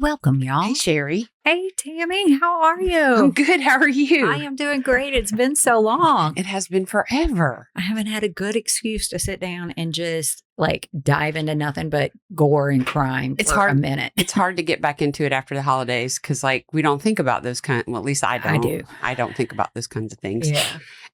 Welcome, y'all. Hey, Sherri. Hey, Tammy. How are you? I'm good. How are you? I am doing great. It's been so long. It has been forever. I haven't had a good excuse to sit down and just like dive into nothing but gore and crime for a minute. It's hard to get back into it after the holidays because, like, we don't think about those well, at least I don't. I do. I don't think about those kinds of things. Yeah.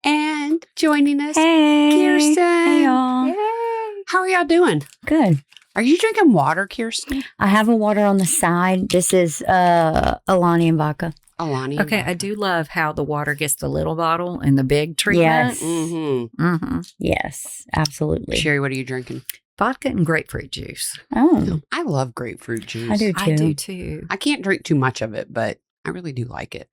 And joining us, Hey. Krystin. Hey, y'all. Yay. How are y'all doing? Good. Are you drinking water, Krystin? I have a water on the side. This is Alani and vodka. Alani. Okay. I do love how the water gets the little bottle and the big treatment. Yes. Mm-hmm. Mm-hmm. Yes, absolutely. Sherri, what are you drinking? Vodka and grapefruit juice. Oh, I love grapefruit juice. I do too. I do too. I can't drink too much of it, but I really do like it.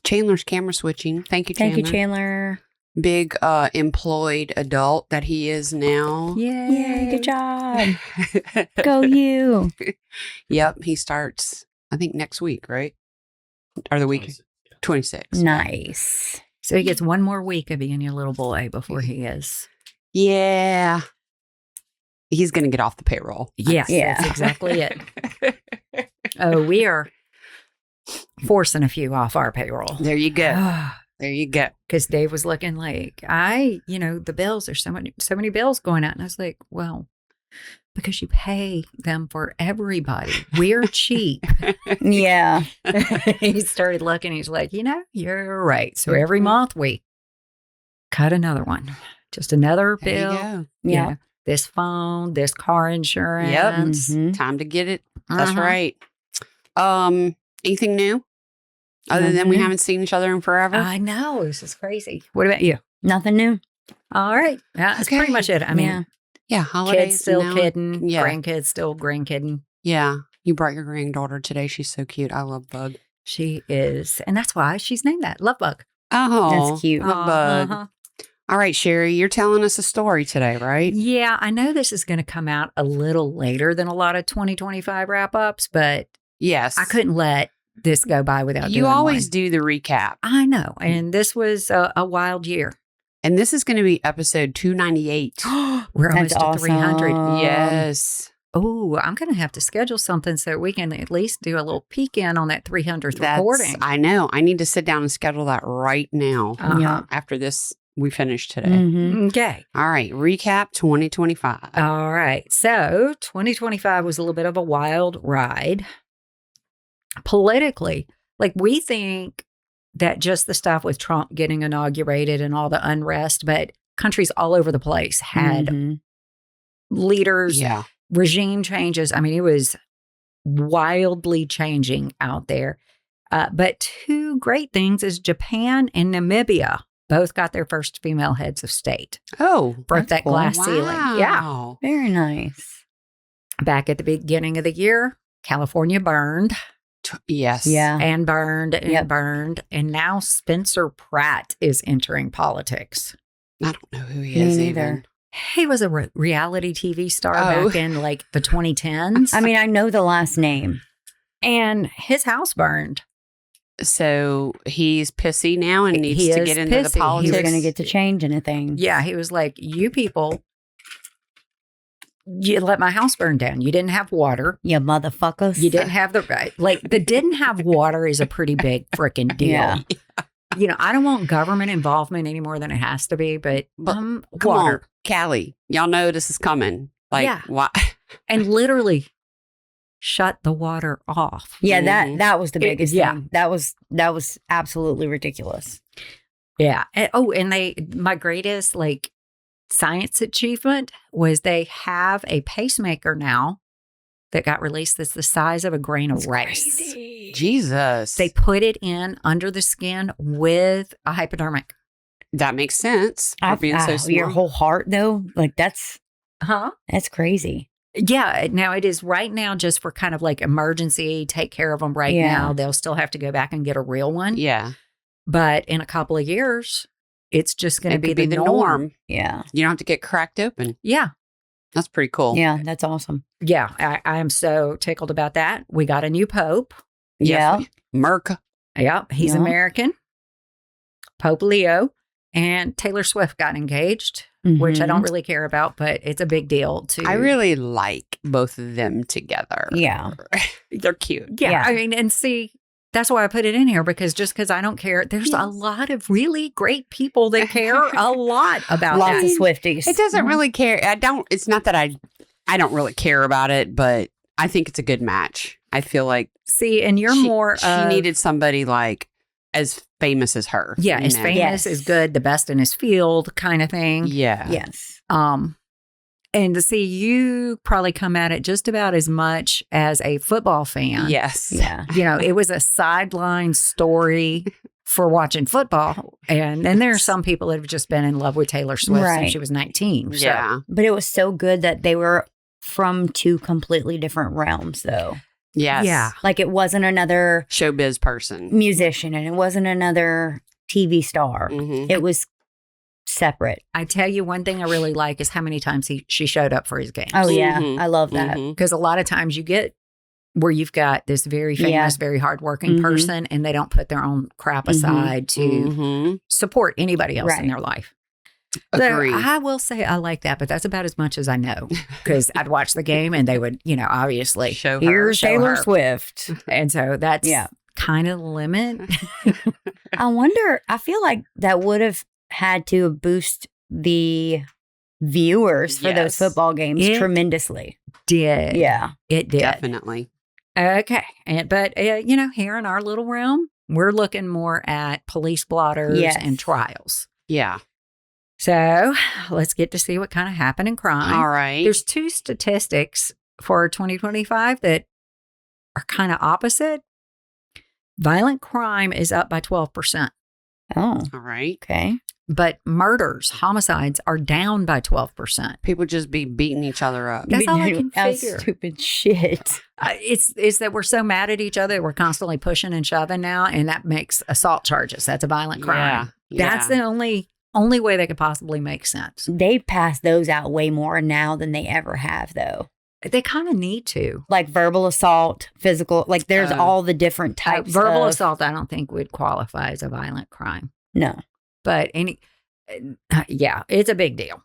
Chandler's camera switching. Thank you, Chandler. Thank you, Chandler. Big employed adult that he is now. Yay, good job. Go you. Yep, he starts, I think, next week, right? Or the week 26. Nice. So he gets one more week of being your little boy before he is. Yeah. He's going to get off the payroll. Yes, Yeah. that's exactly it. Oh, we are forcing a few off our payroll. There you go. There you go. Because Dave was looking like, the bills, there's so many bills going out. And I was like, well, because you pay them for everybody. We're cheap. Yeah. He started looking. He's like, you're right. So every month we cut another one. Just another There bill. you go. Yeah. This phone, this car insurance. Yep. Mhm. Time to get it. That's Uh-huh. right. Anything new? Other than we haven't seen each other in forever? I know. This is crazy. What about you? Nothing new. All right. Yeah, that's Okay. pretty much it. I mean, Yeah. Yeah, holidays. kids still now. kidding. Yeah. Grandkids still grandkidding. Yeah. You brought your granddaughter today. She's so cute. I love Bug. She is. And that's why she's named that. Love Bug. Oh, That's cute. Love Bug. Uh-huh. All right, Sherri, you're telling us a story today, right? Yeah, I know this is going to come out a little later than a lot of 2025 wrap-ups, but Yes. I couldn't let this go by without You doing always one. do the recap. I know. And this was a wild year. And this is going to be episode 298. We're almost That's at 300. awesome. Yes. Oh, I'm going to have to schedule something so we can at least do a little peek in on that 300th recording. I know. I need to sit down and schedule that right now. Uh-huh. Yeah. After this, we finish today. Mhm. Okay. All right. Recap 2025. All right. So 2025 was a little bit of a wild ride. Politically, like we think that just the stuff with Trump getting inaugurated and all the unrest, but countries all over the place had Mhm. leaders, Yeah. regime changes. I mean, it was wildly changing out there. But two great things is Japan and Namibia both got their first female heads of state. Oh. Broke that's that glass ceiling. Yeah. Wow. Very nice. Back at the beginning of the year, California burned Yes. Yeah. and burned and Yep. burned. And now Spencer Pratt is entering politics. I don't know who he Me is neither. even. He was a reality TV star Oh. back in like the 2010s. I mean, I know the last name. and his house burned. So he's pissy now and needs He to is get into the pissy. He politics. They're going to get to change anything. Yeah, he was like, you people, you let my house burn down. You didn't have water. You motherfuckers. You didn't have the didn't have water is a pretty big freaking deal. Yeah. I don't want government involvement any more than it has to be, but Come water. on, Callie. Y'all know this is coming. Like, Yeah. why? And literally shut the water off. Yeah, Mhm. that was the It- biggest yeah. thing. That was absolutely ridiculous. Yeah. And my greatest like science achievement was they have a pacemaker now that got released that's the size of a grain of rice. Jesus. They put it in under the skin with a hypodermic. That makes sense for being so small. Your whole heart though, like that's Huh? crazy. Yeah. Now it is right now just for kind of like emergency, take care of them right Yeah. now. They'll still have to go back and get a real one. Yeah. But in a couple of years, it's just going to It be could be the the norm. norm. Yeah. You don't have to get cracked open. Yeah. That's pretty cool. Yeah, that's awesome. Yeah. I am so tickled about that. We got a new pope. Yeah. Merc. Yep. He's Yeah. American. Pope Leo. And Taylor Swift got engaged which I don't Mhm. really care about, but it's a big deal too. I really like both of them together. Yeah. They're cute. Yeah, Yeah. I mean, and see, that's why I put it in here because just because I don't care, there's a Yes. lot of really great people that care a lot about Lots that. of Swifties. It doesn't Mhm. really care. It's not that I don't really care about it, but I think it's a good match. I feel like See, and you're she needed somebody like as famous as her. yeah, you as know? famous Yes. as good, the best in his field kind of thing. Yeah. Yes. And to see you probably come at it just about as much as a football fan. Yes. Yeah. You know, it was a sideline story for watching football. And then there are some people that have just been in love with Taylor Swift Right. since she was 19. So, Yeah. But it was so good that they were from two completely different realms, though. Yes. Yeah. Like it wasn't another Showbiz person. musician and it wasn't another TV star. Mhm. It was separate. I tell you, one thing I really like is how many times she showed up for his games. Oh, yeah. Mhm. I love that. Mhm. Because a lot of times you get where you've got this very famous, Yeah. very hardworking Mhm. person, and they don't put their own crap Mhm. aside to Mhm. support anybody else in Right. their life. Agree. So I will say I like that, but that's about as much as I know because I'd watch the game and they would, you know, obviously. Show her. Here's show Taylor her. Swift. And so that's Yeah. kind of the limit. I wonder, I feel like that would have had to boost the viewers for those Yes. football games It tremendously. Did. Yeah. It did. Definitely. Okay. But, you know, here in our little realm, we're looking more at police blotters Yes. and trials. Yeah. So let's get to see what kind of happened in crime. All right. There's two statistics for 2025 that are kind of opposite. Violent crime is up by 12%, Oh, All right. okay. but murders, homicides are down by 12%. People just be beating each other up. That's all I can That's figure. stupid shit. It's that we're so mad at each other, we're constantly pushing and shoving now, and that makes assault charges. That's a violent crime. Yeah. That's the only way that could possibly make sense. They pass those out way more now than they ever have, though. They kind of need to. Like verbal assault, physical, like there's all the different types Verbal of assault, I don't think would qualify as a violent crime. No. But yeah, it's a big deal.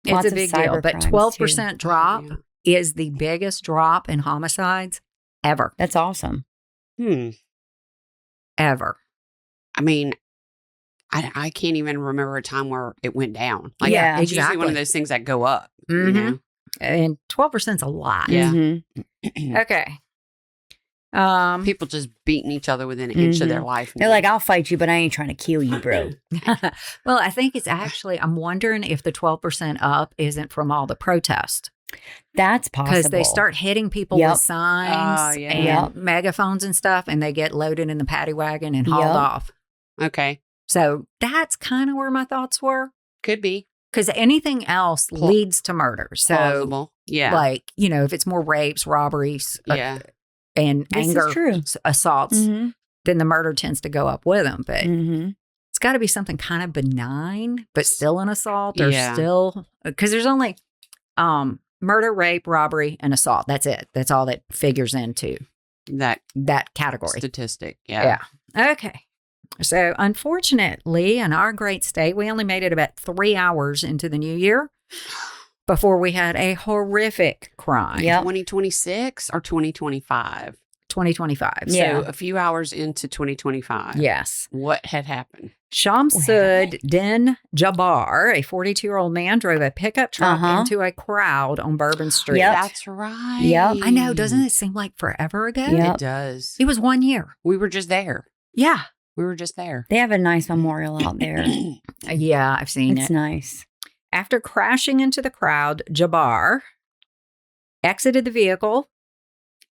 It's Lots a of big deal. cyber But crimes, 12% drop Yeah. is the biggest drop in homicides ever. That's awesome. Ever. I mean, I can't even remember a time where it went down. Yeah, it's usually one exactly. of those things that go up. Mhm. You know? And 12% is a lot. Yeah. Mhm. Okay. People just beating each other within an inch of their life. They're like, I'll fight you, but I ain't trying to kill you, bro. Well, I think it's actually, I'm wondering if the 12% up isn't from all the protest. That's possible. Because they start hitting people Yep. with signs Oh, yeah. and Yep. megaphones and stuff, and they get loaded in the paddy wagon and hauled Yep. off. Okay. So that's kind of where my thoughts were. Could be. Because anything else leads to murder. So, Plausible. Yeah. like, you know, if it's more rapes, robberies, yeah. and This is anger true. assaults, Mhm. then the murder tends to go up with them. But Mhm. it's got to be something kind of benign, but still an assault or Yeah. still, because there's only murder, rape, robbery, and assault. That's it. That's all that figures into That that category. statistic. Yeah. Yeah. Okay. So unfortunately, in our great state, we only made it about 3 hours into the new year before we had a horrific crime. Yep. 2026 or 2025? 2025. Yeah. So a few hours into 2025. Yes. What had happened? Shamsud Din Jabbar, a 42-year-old man, drove a pickup truck into a crowd on Bourbon Street. Yep. That's right. Yep. I know. Doesn't it seem like forever ago? Yep. It does. It was 1 year. We were just there. Yeah. We were just there. They have a nice memorial out there. Yeah, I've seen It's it. nice. After crashing into the crowd, Jabbar exited the vehicle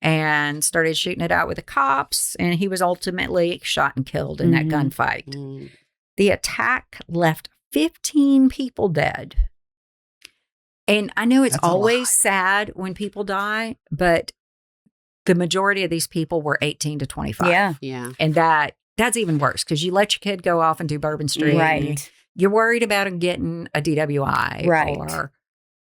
and started shooting it out with the cops, and he was ultimately shot and killed in that Mhm. gunfight. Mm. The attack left 15 people dead. And I know it's That's a always lot. sad when people die, but the majority of these people were 18 to 25. Yeah. Yeah. And that's even worse because you let your kid go off and do Bourbon Street. Right. You're worried about him getting a DWI. Right. Or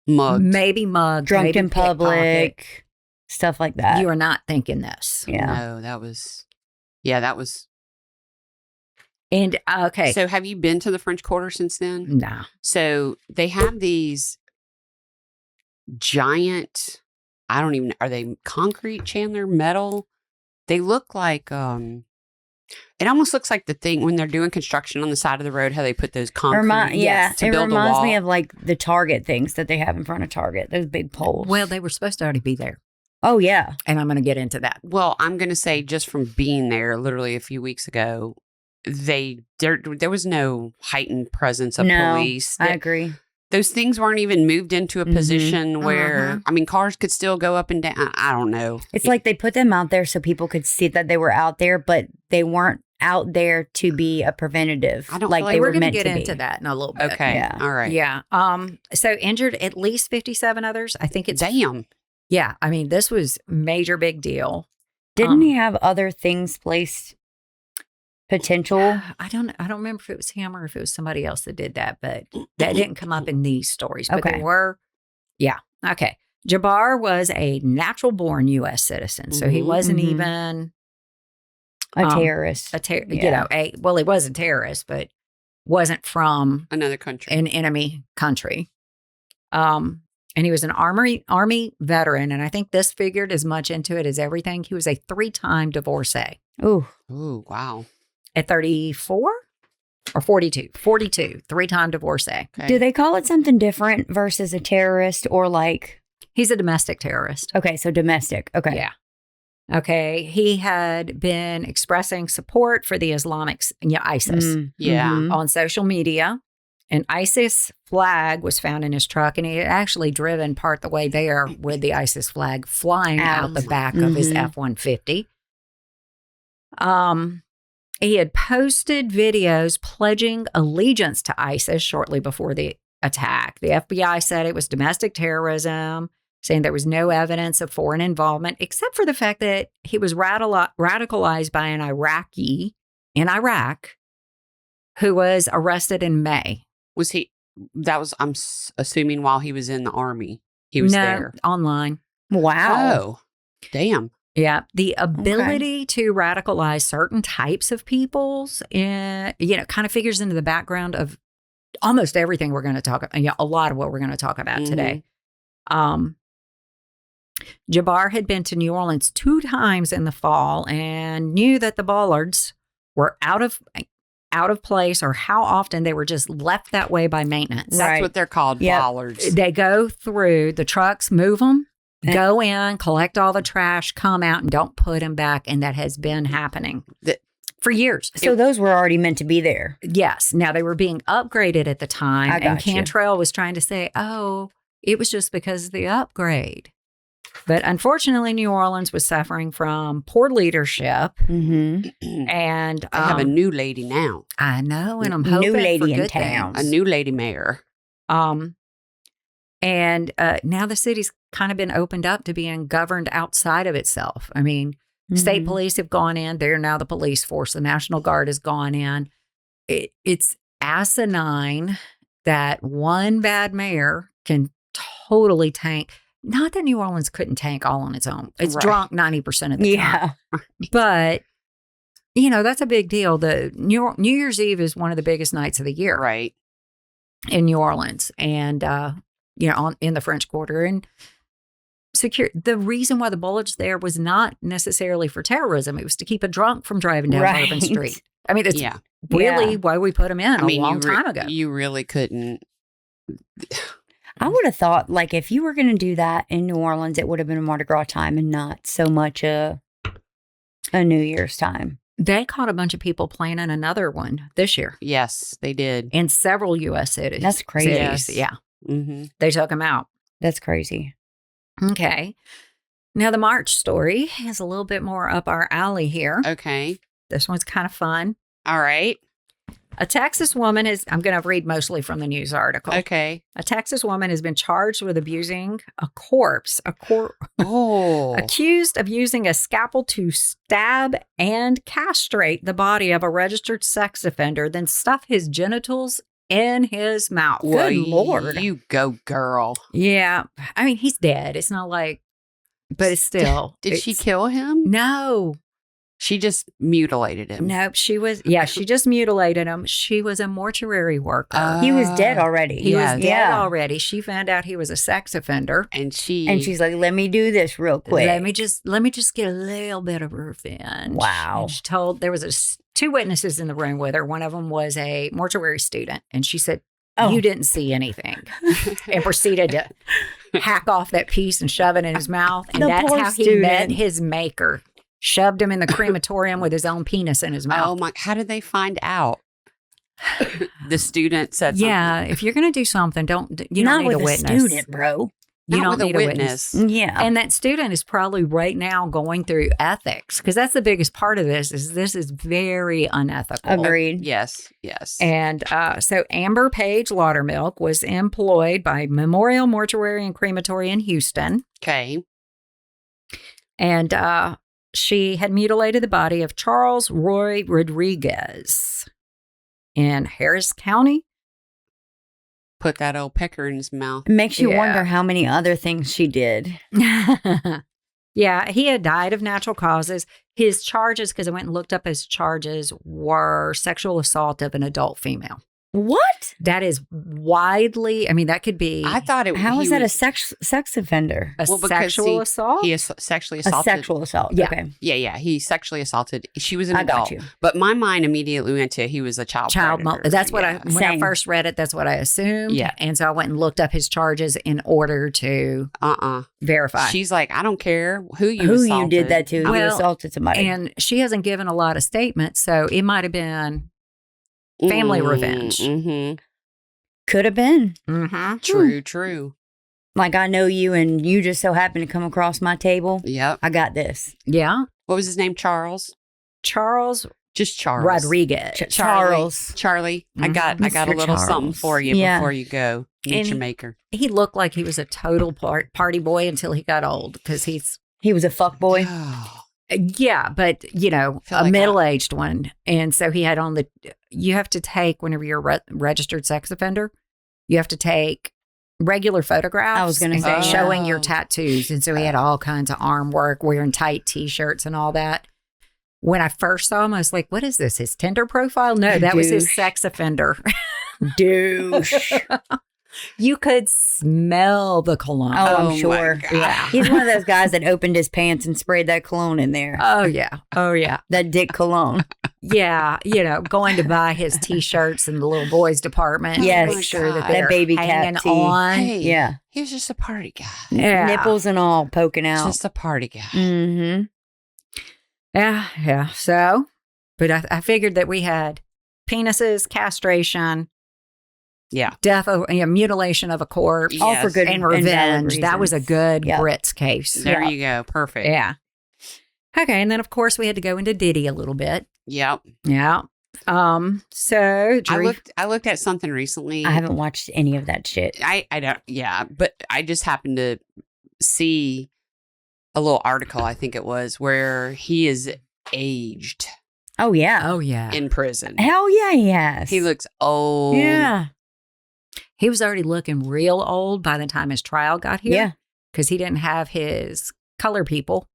Mugged. maybe mugged. Drunk maybe in pickpocket. public, stuff like that. You are not thinking this. Yeah. No, that was. Yeah, that was. And okay. So have you been to the French Quarter since then? No. So they have these giant, I don't even, are they concrete, Chandler, metal? They look like, it almost looks like the thing when they're doing construction on the side of the road, how they put those concrete it build reminds a wall. me of like the Target things that they have in front of Target, those big poles. Well, they were supposed to already be there. Oh, yeah. And I'm going to get into that. Well, I'm going to say just from being there literally a few weeks ago, there was no heightened presence of police. I agree. Those things weren't even moved into a position where, I mean, cars could still go up and down. I don't know. It's like they put them out there so people could see that they were out there, but they weren't out there to be a preventative. I don't like feel like they We're were going to meant get to be. into that in a little bit. Okay. Yeah. All right. Yeah. So injured at least 57 others. I think it's Damn. Yeah. I mean, this was major big deal. Didn't he have other things placed? Potential? I don't remember if it was him or if it was somebody else that did that, but that didn't come up in these stories. But Okay. there were, yeah. Okay. Jabbar was a natural born U.S. citizen. So he wasn't even A terrorist. you know, well, he was a terrorist, but wasn't from Another country. an enemy country. And he was an army veteran. And I think this figured as much into it as everything. He was a 3-time divorcee Ooh. Ooh, wow. at 34 or 42, 3-time divorcee. Okay. Do they call it something different versus a terrorist or like, He's a domestic terrorist. okay, so domestic. Okay. Yeah. Okay. He had been expressing support for the Islamic, ISIS Yeah. on social media. An ISIS flag was found in his truck, and he had actually driven part the way there with the ISIS flag flying out the back of his F-150. He had posted videos pledging allegiance to ISIS shortly before the attack. The FBI said it was domestic terrorism, saying there was no evidence of foreign involvement, except for the fact that he was radicalized by an Iraqi in Iraq who was arrested in May. Was he, I'm assuming while he was in the army, he was there. Online. Wow. Oh, damn. Yeah. The ability to radicalize certain types of peoples, kind of figures into the background of almost everything we're going to talk about. A lot of what we're going to talk about today. Jabbar had been to New Orleans 2 times in the fall and knew that the bollards were out of place, or how often they were just left that way by maintenance. That's what they're called, bollards. They go through, the trucks move them, go in, collect all the trash, come out, and don't put them back. And that has been happening for years. So those were already meant to be there. Yes. Now, they were being upgraded at the time. I And got you. Cantrell was trying to say, oh, it was just because of the upgrade. But unfortunately, New Orleans was suffering from poor leadership. Mm-hmm. And They have a new lady now. I know, and I'm hoping New lady for in good town. things. A new lady mayor. And now the city's kind of been opened up to being governed outside of itself. I mean, state police have gone in. They're now the police force. The National Guard has gone in. It's asinine that one bad mayor can totally tank. Not that New Orleans couldn't tank all on its own. It's drunk 90% of the time. But, that's a big deal. The New Year's Eve is one of the biggest nights of the year. Right. In New Orleans. And, in the French Quarter. And the reason why the bullards there was not necessarily for terrorism. It was to keep a drunk from driving down Bourbon Street. I mean, it's really why we put them in a long time ago. You really couldn't. I would have thought, like, if you were going to do that in New Orleans, it would have been a Mardi Gras time and not so much a New Year's time. They caught a bunch of people planning another one this year. Yes, they did. In several U.S. cities. That's crazy. Cities. Yeah. Mm-hmm. They took them out. That's crazy. Okay. Now, the March story is a little bit more up our alley here. Okay. This one's kind of fun. All right. A Texas woman I'm going to read mostly from the news article. Okay. A Texas woman has been charged with abusing a corpse, Oh. accused of using a scalpel to stab and castrate the body of a registered sex offender, then stuff his genitals in his mouth. Well, Good Lord. You go, girl. Yeah. I mean, he's dead. It's not like, but it's still. Did she kill him? No. She just mutilated him. Nope, she just mutilated him. She was a mortuary worker. He was dead already. He was Yeah. dead already. She found out he was a sex offender. And she's like, let me do this real quick. Let me just get a little bit of revenge. Wow. And she told, there was two witnesses in the room with her. One of them was a mortuary student. And she said, you didn't see anything. And proceeded to hack off that piece and shove it in his mouth. And that's how he met his maker. Shoved him in the crematorium with his own penis in his mouth. Oh my! How did they find out? The student said, "Yeah, if you're going to do something, you don't need a witness, student, bro. You Not don't with need a a witness." Yeah, and that student is probably right now going through ethics because that's the biggest part of this. This is very unethical. Agreed. Yes. And so Amber Page Laudermilk was employed by Memorial Mortuary and Crematory in Houston. Okay. And she had mutilated the body of Charles Roy Rodriguez in Harris County. Put that old pecker in his mouth. It makes you wonder how many other things she did. Yeah, he had died of natural causes. His charges, because I went and looked up his charges, were sexual assault of an adult female. What? That is widely, I mean, that could be. I thought it. How is that a sex offender? A sexual assault? He is sexually assaulted. A sexual assault. Yeah. Okay. Yeah. He sexually assaulted. She was an adult. Got you. But my mind immediately went to he was a child predator. That's what when I Same. first read it, that's what I assumed. Yeah. And so I went and looked up his charges in order to verify. She's like, I don't care who you did that to. Well, you assaulted somebody. And she hasn't given a lot of statements, so it might have been family revenge. Mm-hmm. Could have been. Mm-hmm. True. Like, I know you and you just so happen to come across my table. Yep. I got this. Yeah. What was his name? Charles? Charles Just Charles. Rodriguez. Charles. Charlie. Mhm. I got a Mr. little something Charles. for you before you go. Meet your maker. He looked like he was a total party boy until he got old because He was a fuck boy. yeah, but a like middle-aged one. And so he had on you have to take, whenever you're a registered sex offender, you have to take regular photographs. I was going to say. Showing your tattoos. And so he had all kinds of arm work, wearing tight t-shirts and all that. When I first saw him, I was like, what is this? His Tinder profile? No, that was his sex offender. Douche. You could smell the cologne. Oh, I'm sure. Yeah. He's one of those guys that opened his pants and sprayed that cologne in there. Oh, yeah. That dick cologne. Yeah. Going to buy his T-shirts in the little boys department. Yes. Make sure that God. they're That baby hanging cat tee. on. Hey, Yeah. he was just a party guy. Yeah. Nipples and all poking out. Just a party guy. Mm-hmm. Yeah. So, but I figured that we had penises, castration, death, mutilation of a corpse, All for good and and valid revenge. That was a reasons. good Yep. Brits case. There you go. Perfect. Yeah. Okay, and then of course we had to go into Diddy a little bit. Yep. Yeah. So Drew, I looked at something recently. I haven't watched any of that shit. I don't. Yeah, but I just happened to see a little article. I think it was where he is aged Oh, yeah. oh yeah, in prison. Hell yeah, he has. He looks old. Yeah. he was already looking real old by the time his trial got here. Yeah. because he didn't have his color people.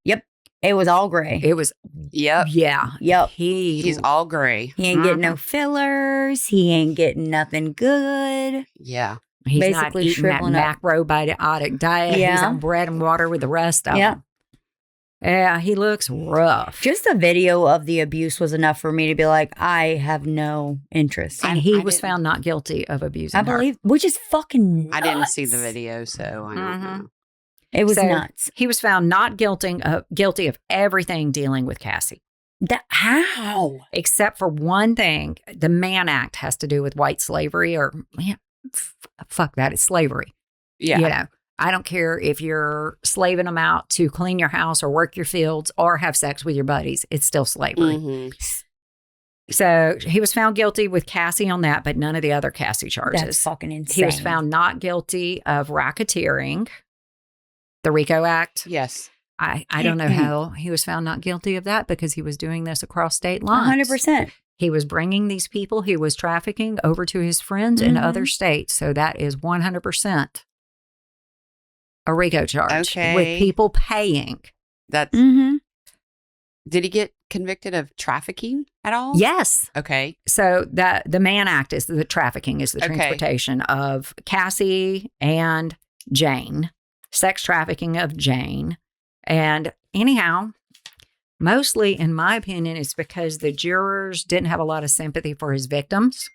It was all gray. It was Yep. yeah. Yep. He's all gray. He ain't getting no fillers. He ain't getting nothing good. Yeah. He's not basically eating that shriveling up. macrobiotic diet. He's Yeah. on bread and water with the rest of Yeah. them. Yeah, he looks rough. Just a video of the abuse was enough for me to be like, I have no interest. And he I was didn't- found not guilty of abusing I believe, which is fucking nuts. I didn't see the video, so I don't know. It was So, nuts. He was found not guilty of everything dealing with Cassie, How? except for one thing. The Mann Act has to do with white slavery, or fuck that, it's slavery. Yeah. I don't care if you're slaving them out to clean your house or work your fields or have sex with your buddies. It's still slavery. Mhm. So he was found guilty with Cassie on that, but none of the other Cassie charges. That's fucking insane. He was found not guilty of racketeering, the RICO Act. Yes. I don't know how he was found not guilty of that because he was doing this across state lines. 100%. He was bringing these people he was trafficking over to his friends in other states. So that is 100% a RICO charge Okay. with people paying. That's. Mm-hmm. Did he get convicted of trafficking at all? Yes. Okay. So the Mann Act is the trafficking, is the transportation of Cassie and Jane, sex trafficking of Jane. And anyhow, mostly, in my opinion, it's because the jurors didn't have a lot of sympathy for his victims.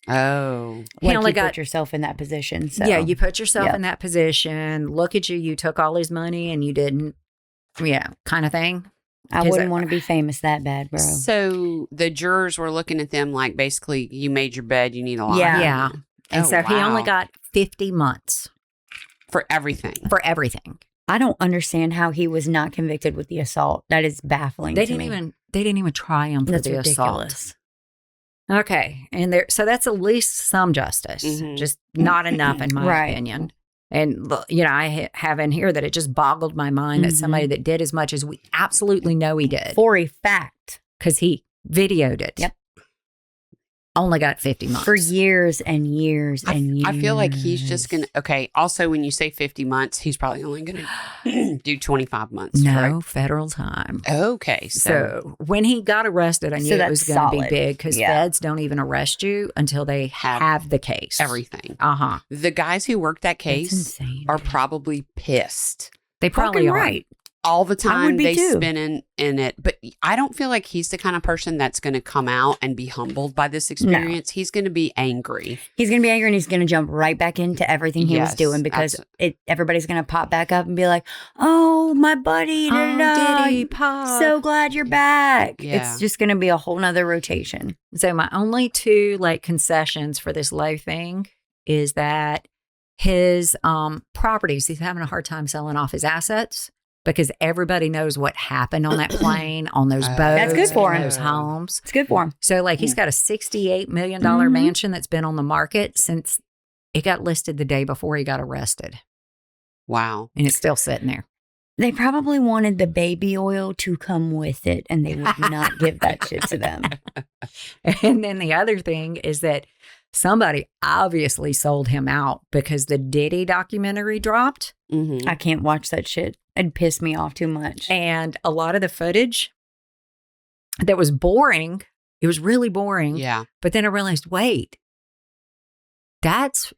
Oh. Like only you put yourself in that position. So. Yeah, you put yourself in that position. Look at you. You took all his money and you didn't. Yeah, kind of thing. I wouldn't want to be famous that bad, bro. So the jurors were looking at them like, basically, you made your bed, you need a lot. Yeah. And so he only got 50 months. For everything. For everything. I don't understand how he was not convicted with the assault. That is baffling to me. They didn't even try him for That's the ridiculous. assault. Okay. And so that's at least some justice, just not enough in my opinion. And, I have in here that it just boggled my mind that somebody that did as much as we absolutely know he did. For a fact. Because he videoed it. Yep. Only got 50 months. For years and years and years. I feel like he's just going to, okay, also when you say 50 months, he's probably only going to do 25 months. No, right? federal time. Okay. So when he got arrested, I knew it was going to be big because feds don't even arrest you until they have the case. Everything. Uh-huh. The guys who worked that case are probably pissed. They probably are. Right. All the time they too. spin in it. But I don't feel like he's the kind of person that's going to come out and be humbled by this experience. No. He's going to be angry. He's going to be angry and he's going to jump right back into everything he was doing because everybody's going to pop back up and be like, oh, my buddy. Diddy, Pop. So glad you're back. Yeah. It's just going to be a whole nother rotation. So my only two concessions for this low thing is that his properties, he's having a hard time selling off his assets. Because everybody knows what happened on that plane, on those boats. That's good for him. Those homes. It's good for him. So, he's got a $68 million mansion that's been on the market since it got listed the day before he got arrested. Wow. And it's still sitting there. They probably wanted the baby oil to come with it, and they would not give that shit to them. And then the other thing is that somebody obviously sold him out because the Diddy documentary dropped. I can't watch that shit. It'd piss me off too much. And a lot of the footage that was boring, it was really boring. Yeah. But then I realized, wait, that's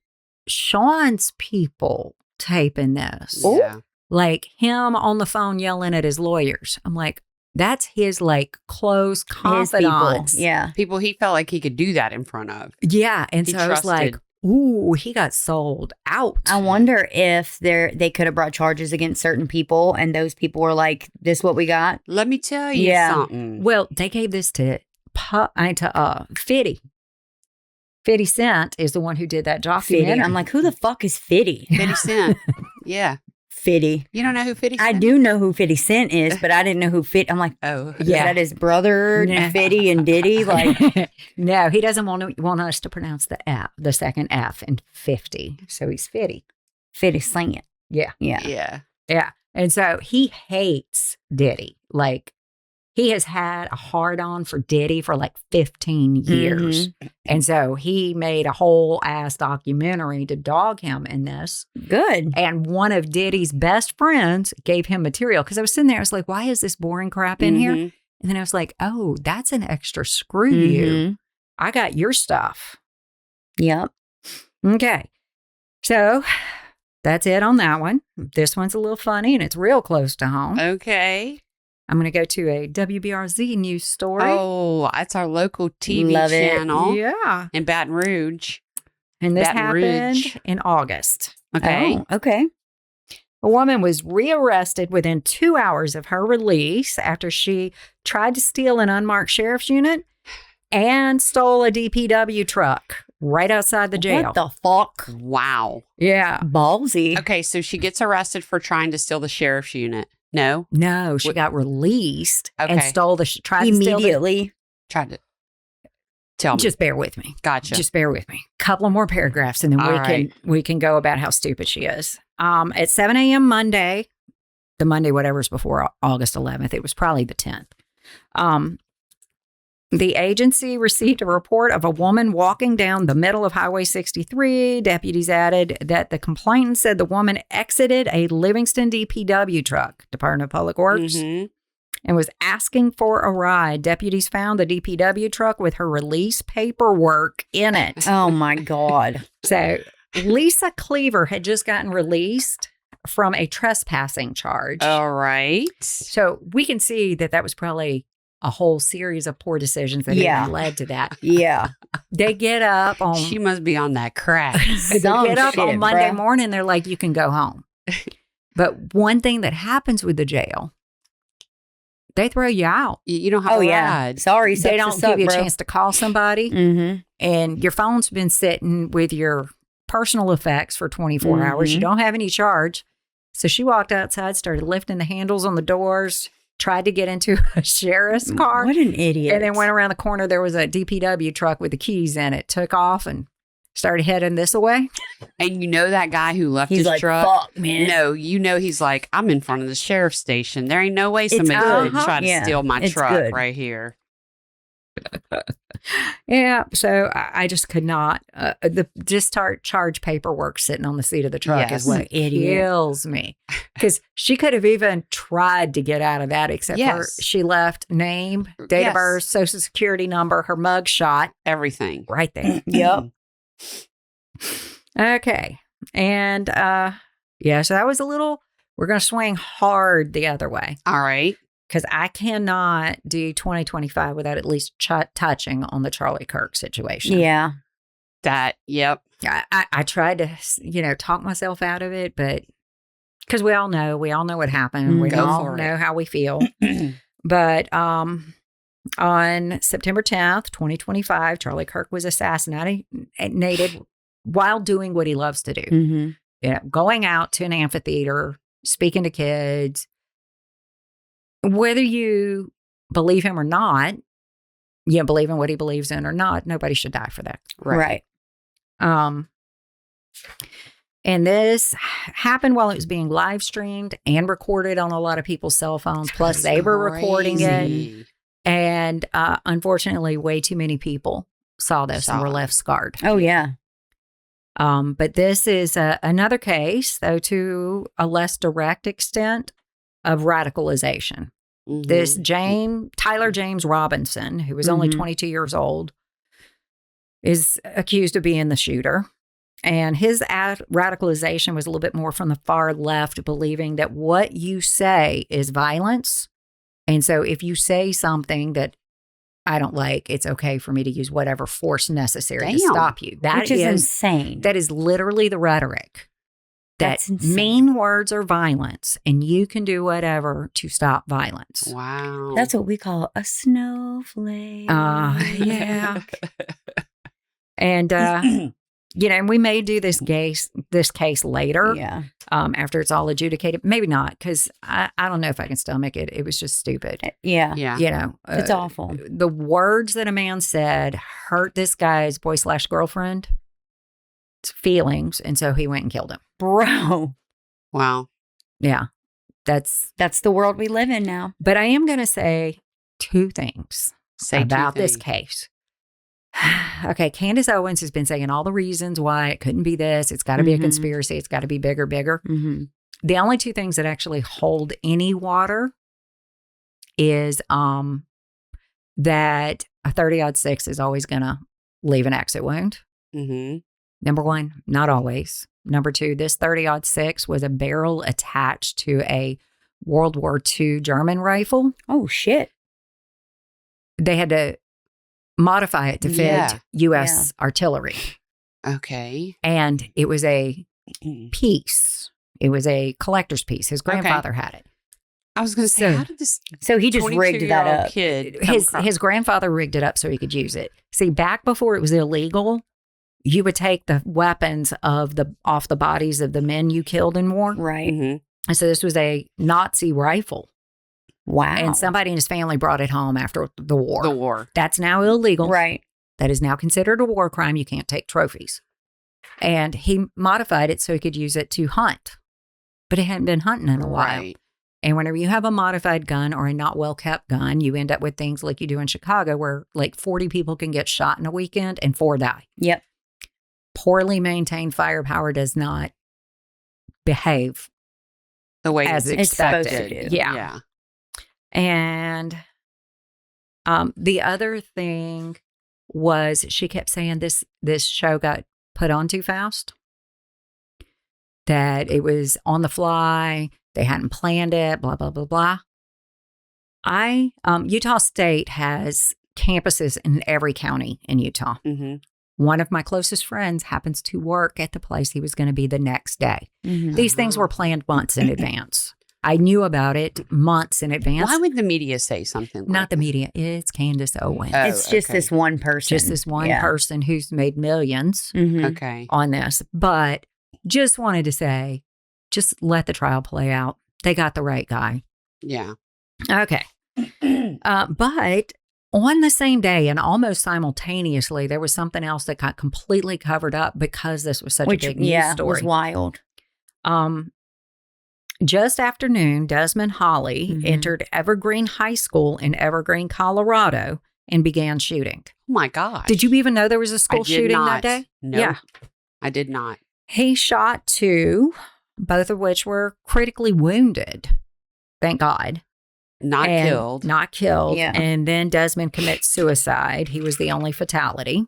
Sean's people taping this. Yeah. Like him on the phone yelling at his lawyers. I'm like, that's his close confidants. Yeah. People he felt like he could do that in front of. Yeah. And He so I was like, ooh, he got sold out. I wonder if they could have brought charges against certain people and those people were like, this what we got? Let me tell you something. Well, they gave this to 50. 50 Cent is the one who did that documentary. 50. I'm like, who the fuck is 50? 50 Cent. Yeah. 50. You don't know who 50 Cent I do know who 50 Cent is, but I didn't know who 50. I'm like, oh, yeah, that is brother 50 and Diddy. Like, no, he doesn't want us to pronounce the F, the second F in 50. So he's 50. 50 Cent. Yeah. Yeah. Yeah. Yeah. And so he hates Diddy. He has had a hard-on for Diddy for 15 years. And so he made a whole ass documentary to dog him in this. Good. And one of Diddy's best friends gave him material. Because I was sitting there, I was like, why is this boring crap in here? And then I was like, oh, that's an extra screw you. I got your stuff. Yep. Okay. So that's it on that one. This one's a little funny and it's real close to home. Okay. I'm going to go to a WBRZ news story. Oh, that's our local TV channel. Yeah. In Baton Rouge. And this happened in August. Okay. Oh, okay. A woman was rearrested within 2 hours of her release after she tried to steal an unmarked sheriff's unit and stole a DPW truck right outside the jail. What the fuck? Wow. Yeah. Ballsy. Okay, so she gets arrested for trying to steal the sheriff's unit. No? No, she got released and stole tried immediately. Tried to tell me. Just bear with me. Gotcha. Just bear with me. Couple of more paragraphs and then we can go about how stupid she is. At 7 a.m. Monday, the Monday whatever's before August 11th, it was probably the 10th. The agency received a report of a woman walking down the middle of Highway 63. Deputies added that the complainant said the woman exited a Livingston DPW truck, Department of Public Works, and was asking for a ride. Deputies found the DPW truck with her release paperwork in it. Oh my God. So Lisa Cleaver had just gotten released from a trespassing charge. All right. So we can see that was probably a whole series of poor decisions that even led to that. Yeah. They get up on She must be on that crack. they get up on Monday morning. They're like, you can go home. But one thing that happens with the jail, they throw you out. You don't have a ride. Sorry, They don't give you a chance to call somebody. Mm-hmm. And your phone's been sitting with your personal effects for 24 hours. You don't have any charge. So she walked outside, started lifting the handles on the doors, tried to get into a sheriff's car. What an idiot. And then went around the corner. There was a DPW truck with the keys in it, took off and started heading this way. And you know that guy who left He's his like, truck? fuck, man. No, you know he's like, I'm in front of the sheriff's station. There ain't no way somebody's going to try to steal my truck right here. Yeah, so I just could not. The discharge paperwork sitting on the seat of the truck is what kills me. Because she could have even tried to get out of that, except for she left name, date of birth, social security number, her mug shot. Everything. Right there. Yep. Okay. And so that was we're going to swing hard the other way. All right. Because I cannot do 2025 without at least touching on the Charlie Kirk situation. Yeah. Yep. I tried to, talk myself out of it, but because we all know what happened. We all know how we feel. But on September 10th, 2025, Charlie Kirk was assassinated while doing what he loves to do. Mm-hmm. Going out to an amphitheater, speaking to kids. Whether you believe him or not, believe in what he believes in or not, nobody should die for that. Right. And this happened while it was being live streamed and recorded on a lot of people's cell phones. Plus, they were recording it. And unfortunately, way too many people saw this and were left scarred. Oh, yeah. But this is another case, though, to a less direct extent, of radicalization. Mm-hmm. This Tyler James Robinson, who was only 22 years old, is accused of being the shooter. And his radicalization was a little bit more from the far left, believing that what you say is violence. And so if you say something that I don't like, it's okay for me to use whatever force necessary to stop you. Which is insane. That is literally the rhetoric. That mean words are violence, and you can do whatever to stop violence. Wow. That's what we call a snowflake. Yeah. And, and we may do this case later. Yeah. After it's all adjudicated. Maybe not, because I don't know if I can stomach it. It was just stupid. Yeah. Yeah. It's awful. The words that a man said hurt this guy's boy/girlfriend feelings, and so he went and killed him. Bro. Wow. Yeah. That's the world we live in now. But I am going to say two things about this case. Okay, Candace Owens has been saying all the reasons why it couldn't be this. It's got to be a conspiracy. It's got to be bigger. Mm-hmm. The only two things that actually hold any water is that a 30-06 is always going to leave an exit wound. Mm-hmm. Number one, not always. Number two, this 30-06 was a barrel attached to a World War II German rifle. Oh, shit. They had to modify it to fit U.S. artillery. Okay. And it was a piece. It was a collector's piece. His grandfather had it. I was going to say, how did this? So he just rigged that up. Kid his grandfather rigged it up so he could use it. See, back before it was illegal, you would take the weapons off the bodies of the men you killed in war. Right. Mm-hmm. And so this was a Nazi rifle. Wow. And somebody in his family brought it home after the war. The war. That's now illegal. Right. That is now considered a war crime. You can't take trophies. And he modified it so he could use it to hunt. But he hadn't been hunting in a while. And whenever you have a modified gun or a not well-kept gun, you end up with things like you do in Chicago where like 40 people can get shot in a weekend and 4 die. Yep. Poorly maintained firepower does not behave the way as it's expected. supposed to do. Yeah. And the other thing was she kept saying this show got put on too fast, that it was on the fly, they hadn't planned it, blah, blah, blah, blah. Utah State has campuses in every county in Utah. Mm-hmm. One of my closest friends happens to work at the place he was going to be the next day. Mhm. These things were planned months in advance. I knew about it months in advance. Why would the media say something like Not the media. It's Candace Owens. Oh, It's just okay. this one person. Just this one Yeah. person who's made millions Mhm. Okay. on this. But just wanted to say, just let the trial play out. They got the right guy. Yeah. Okay. But on the same day and almost simultaneously, there was something else that got completely covered up because this was such Which, a big news yeah, story. was wild. Just after noon, Desmond Holley Mhm. entered Evergreen High School in Evergreen, Colorado, and began shooting. Oh my gosh. Did you even know there was a I school did shooting not. that day? No. Yeah. I did not. He shot 2, both of which were critically wounded. Thank God. Not And killed. Not killed. Yeah. And then Desmond commits suicide. He was the only fatality.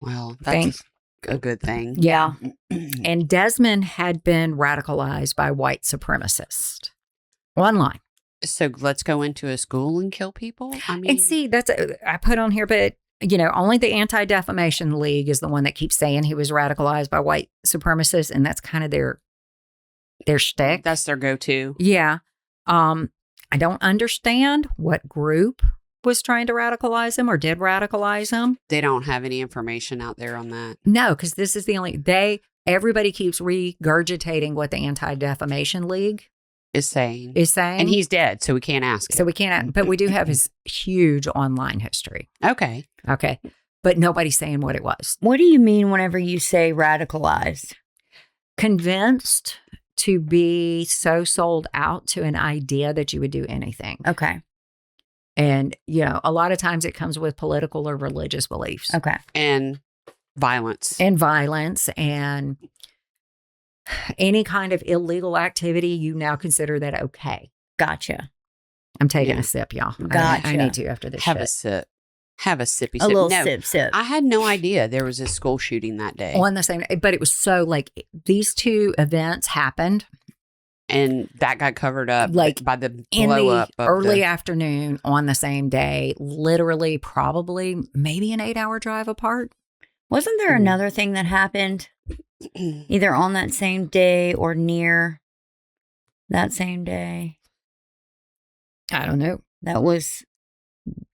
Well, Thank- that's a good thing. Yeah. And Desmond had been radicalized by white supremacists. One line. So let's go into a school and kill people? I mean, And see, I put on here, but only the Anti-Defamation League is the one that keeps saying he was radicalized by white supremacists, and that's kind of their shtick. that's their go-to. Yeah. I don't understand what group was trying to radicalize him or did radicalize him. They don't have any information out there on that. No, because this is the only everybody keeps regurgitating what the Anti-Defamation League Is saying. is saying. And he's dead, so we can't ask so him. we can't, but we do have his huge online history. Okay. Okay. But nobody's saying what it was. What do you mean whenever you say radicalized? Convinced to be so sold out to an idea that you would do anything. Okay. And, a lot of times it comes with political or religious beliefs Okay. And violence. and violence and any kind of illegal activity. You now consider that okay. Gotcha. I'm taking Yeah. a sip, y'all. I Gotcha. need to after this Have shit. a sip. Have a sippy A sip. little No, sip. I had no idea there was a school shooting that day. On the same, but it was so these 2 events happened And that got covered up by the in blow the up of early afternoon on the same day, literally probably maybe an 8-hour drive apart. Wasn't there another thing that happened either on that same day or near that same day I don't know. that was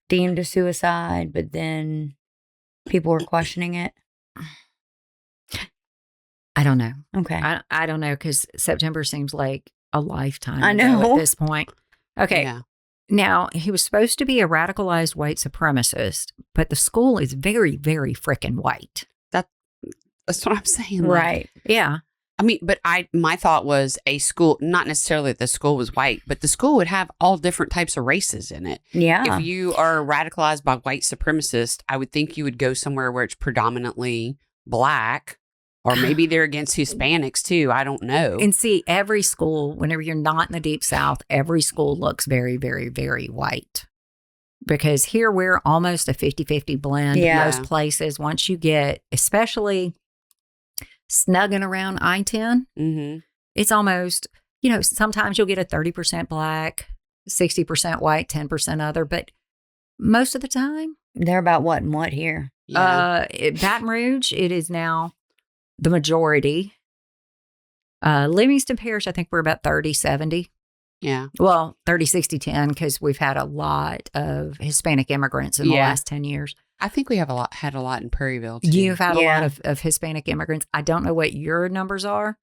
deemed a suicide, but then people were questioning it? I don't know. Okay. I don't know because September seems like a lifetime I ago know. at this point. Okay. Yeah. Now, he was supposed to be a radicalized white supremacist, but the school is very, very freaking white. That's what I'm saying. like, Right. Yeah. I mean, but my thought was a school, not necessarily that the school was white, but the school would have all different types of races in it. Yeah. If you are radicalized by white supremacists, I would think you would go somewhere where it's predominantly black, or maybe they're against Hispanics too. I don't know. And see, every school, whenever you're not in the deep South, every school looks very, very, very white. Because here we're almost a 50-50 blend. Yeah. Most places, once you get, especially snugging around I-10, Mm-hmm. it's almost, sometimes you'll get a 30% black, 60% white, 10% other. But most of the time, They're about what and what here? Yeah. Baton Rouge, it is now the majority. Livingston Parish, I think we're about 30-70. Yeah. Well, 30-60-10 because we've had a lot of Hispanic immigrants in the Yeah. last 10 years. I think we have had a lot in Prairieville too. You've had a Yeah. lot of Hispanic immigrants. I don't know what your numbers are,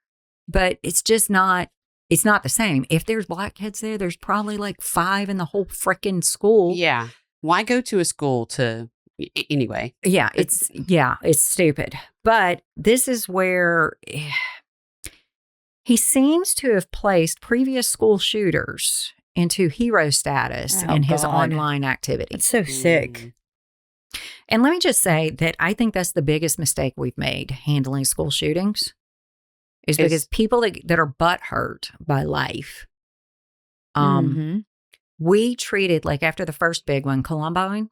but it's just not, it's not the same. If there's black kids there, there's probably like 5 in the whole freaking school. Yeah. Why go to a school to, anyway? Yeah, it's stupid. But this is where he seems to have placed previous school shooters into hero status Oh, in his God. online activity. It's so sick. Mm. And let me just say that I think that's the biggest mistake we've made handling school shootings is because people that are butthurt by life Mhm. we treated, like after the first big one, Columbine,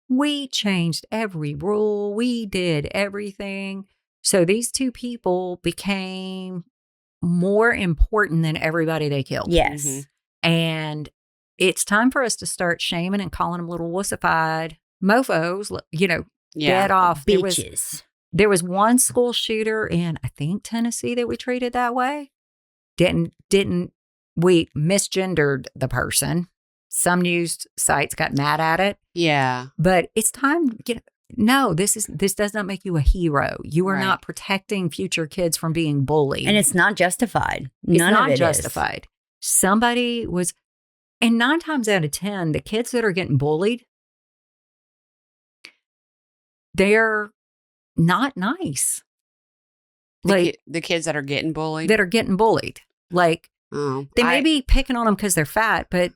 we changed every rule. We did everything. So these two people became more important than everybody they killed. Yes. And it's time for us to start shaming and calling them little wussified mofos, dead off. Beaches. There was one school shooter in, I think, Tennessee that we treated that way. We misgendered the person. Some news sites got mad at it. Yeah. But it's time, no, this does not make you a hero. You are not protecting future kids from being bullied. And it's not justified. It's None not of it justified. Somebody was, and 9 times out of 10, the kids that are getting bullied, they're not nice. The kids that are getting bullied? Like, they may be picking on them because they're fat, but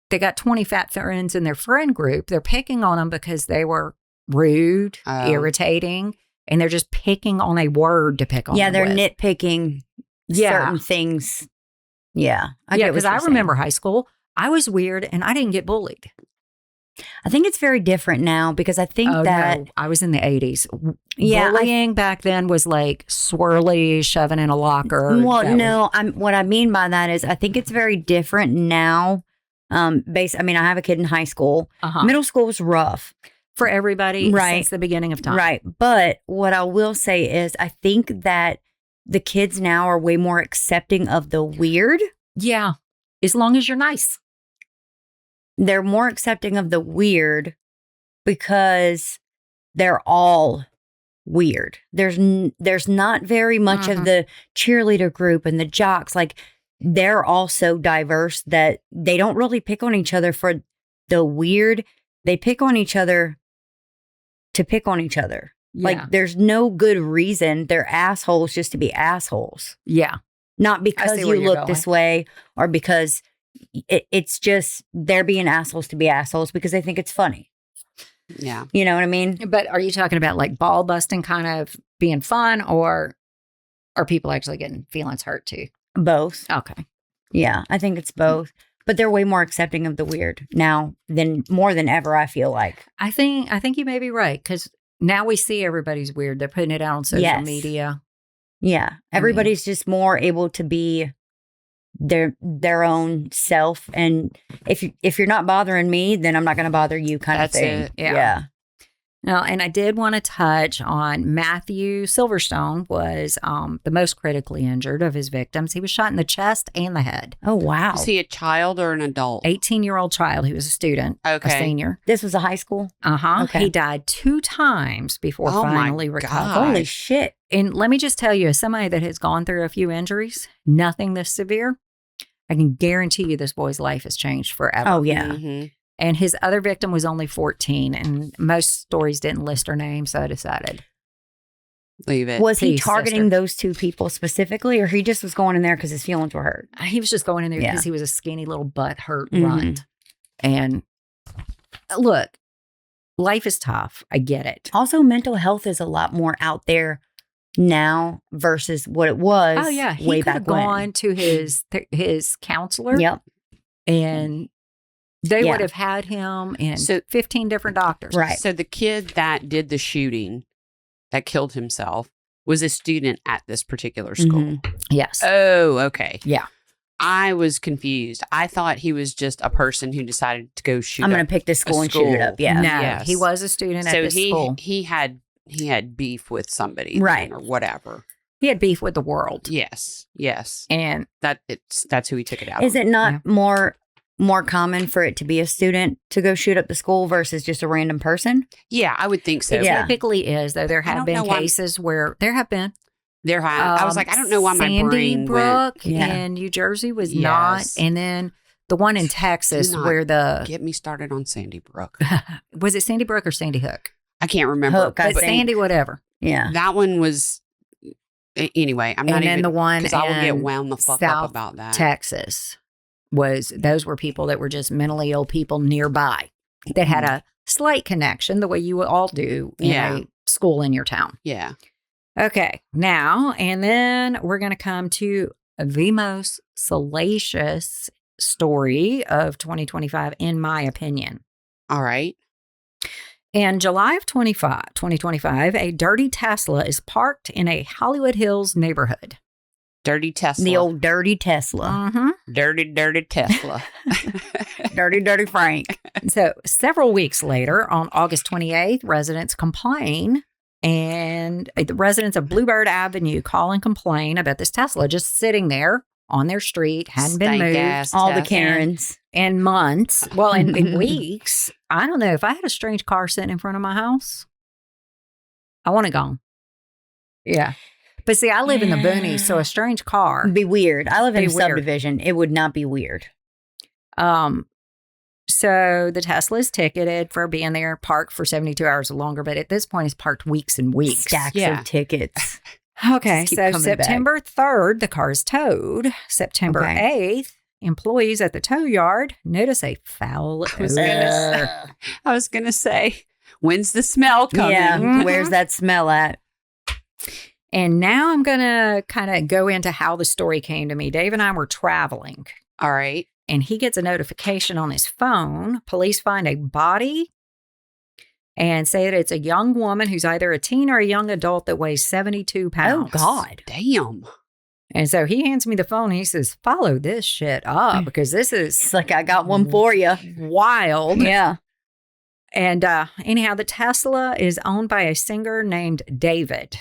they got 20 fat friends in their friend group. They're picking on them because they were rude, irritating, and they're just picking on a word to pick on. Yeah, they're with. nitpicking certain things. Yeah. Because I remember high school, I was weird and I didn't get bullied. I think it's very different now because I think that... No, I was in the 80s. Yeah, bullying back then was like swirly, shoving in a locker. Well, no, what I mean by that is I think it's very different now. I have a kid in high school. Middle school was rough. For everybody since the beginning of time. Right. But what I will say is I think that the kids now are way more accepting of the weird. Yeah. As long as you're nice. They're more accepting of the weird because they're all weird. There's not very much of the cheerleader group and the jocks. Like, they're all so diverse that they don't really pick on each other for the weird. They pick on each other to pick on each other. Yeah. Like, there's no good reason. They're assholes just to be assholes. Yeah. Not because you look this way or because it's just they're being assholes to be assholes because they think it's funny. Yeah. You know what I mean? But are you talking about like ball busting kind of being fun, or are people actually getting feelings hurt too? Both. Okay. Yeah, I think it's both. But they're way more accepting of the weird now more than ever, I feel like. I think you may be right, because now we see everybody's weird. They're putting it out on social media. Yeah. Everybody's just more able to be their own self. And if you're not bothering me, then I'm not going to bother you kind of thing. It. Yeah. Now, and I did want to touch on Matthew Silverstone was the most critically injured of his victims. He was shot in the chest and the head. Oh, wow. Is he a child or an adult? 18-year-old child. He was a student, a senior. This was a high school? Okay. He died 2 times before finally recovered. Holy shit. And let me just tell you, as somebody that has gone through a few injuries, nothing this severe, I can guarantee you this boy's life has changed forever. Oh, yeah. Mm-hmm. And his other victim was only 14, and most stories didn't list her name, so I decided. Leave it. Was he targeting those 2 people specifically, or he just was going in there because his feelings were hurt? He was just going in there because he was a skinny little butt-hurt runt. And look, life is tough. I get it. Also, mental health is a lot more out there now versus what it was. Oh, yeah. He could have gone to his counselor. Yep. And they would have had him in 15 different doctors. Right. So the kid that did the shooting, that killed himself, was a student at this particular school. Yes. Oh, okay. Yeah. I was confused. I thought he was just a person who decided to go shoot. I'm going to pick this school and shoot it up. Yeah. No, he was a student at this school. He had beef with somebody, right, or whatever. He had beef with the world. Yes. And that's who he took it out. Is it not more common for it to be a student to go shoot up the school versus just a random person? Yeah, I would think so. It typically is, though. There have been cases where there have been. I was like, I don't know why my brain Brook in New Jersey was not. And then the one in Texas where get me started on Sandy Brook. Was it Sandy Brook or Sandy Hook? I can't remember. Hook, but Sandy, whatever. Yeah. That one was, anyway, I'm not even. And then the one because I will get wound the fuck up about that. Texas those were people that were just mentally ill people nearby that had a slight connection, the way you all do in a school in your town. Yeah. Okay. Now, and then we're going to come to the most salacious story of 2025, in my opinion. All right. In July of 2025, a dirty Tesla is parked in a Hollywood Hills neighborhood. Dirty Tesla. The old dirty Tesla. Mm-hmm. Dirty Tesla. Dirty Frank. So several weeks later, on August 28th, residents complain, and the residents of Bluebird Avenue call and complain about this Tesla just sitting there on their street, hadn't been moved. All the Karens. In months, well, in weeks. I don't know. If I had a strange car sitting in front of my house, I want it gone. Yeah. But see, I live in the boonies, so a strange car. It'd be weird. I live in a Be weird. subdivision. It would not be weird. So the Tesla is ticketed for being there, parked for 72 hours or longer, but at this point it's parked weeks and weeks. Stacks of tickets. Okay, Just keep so coming September 3rd, the car is towed. September 8th, employees at the tow yard notice a foul odor. I was going to say, when's the smell coming? Yeah, where's that smell at? And now I'm going to kind of go into how the story came to me. Dave and I were traveling. All right. And he gets a notification on his phone. Police find a body and say that it's a young woman who's either a teen or a young adult that weighs 72 pounds. Oh, God. Damn. And so he hands me the phone and he says, follow this shit up because this is It's like, I got one for you. wild. Yeah. And anyhow, the Tesla is owned by a singer named David.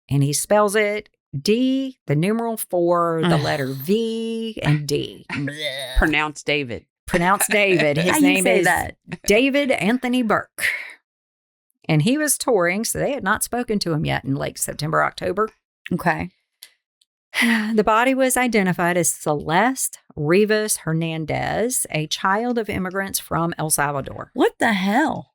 And he spells it D, the numeral 4, the letter V, and D. Pronounced David. Pronounced David. His How you name say is that? David Anthony Burke. And he was touring, so they had not spoken to him yet in late September, October. Okay. The body was identified as Celeste Rivas Hernandez, a child of immigrants from El Salvador. What the hell?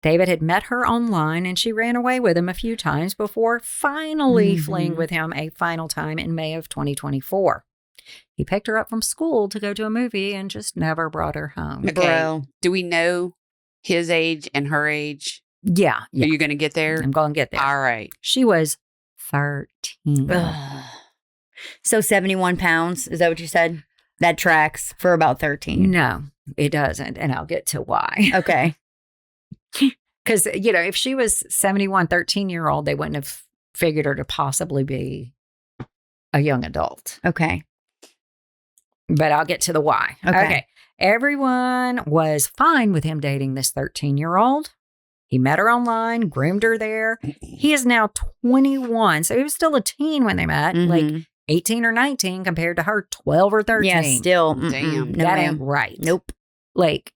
David had met her online and she ran away with him a few times before finally fleeing with him a final time in May of 2024. He picked her up from school to go to a movie and just never brought her home. Okay. Bro. Do we know his age and her age? Yeah. Are you going to get there? I'm going to get there. All right. She was 13. So 71 pounds. Is that what you said? That tracks for about 13. No, it doesn't. And I'll get to why. Okay. Because, you know, if she was 71, 13-year-old, they wouldn't have figured her to possibly be a young adult. Okay. But I'll get to the why. Okay. Everyone was fine with him dating this 13-year-old. He met her online, groomed her there. He is now 21. So he was still a teen when they met, like 18 or 19 compared to her 12 or 13. Yeah, still. Damn. No, that ma'am. ain't right. Nope. Like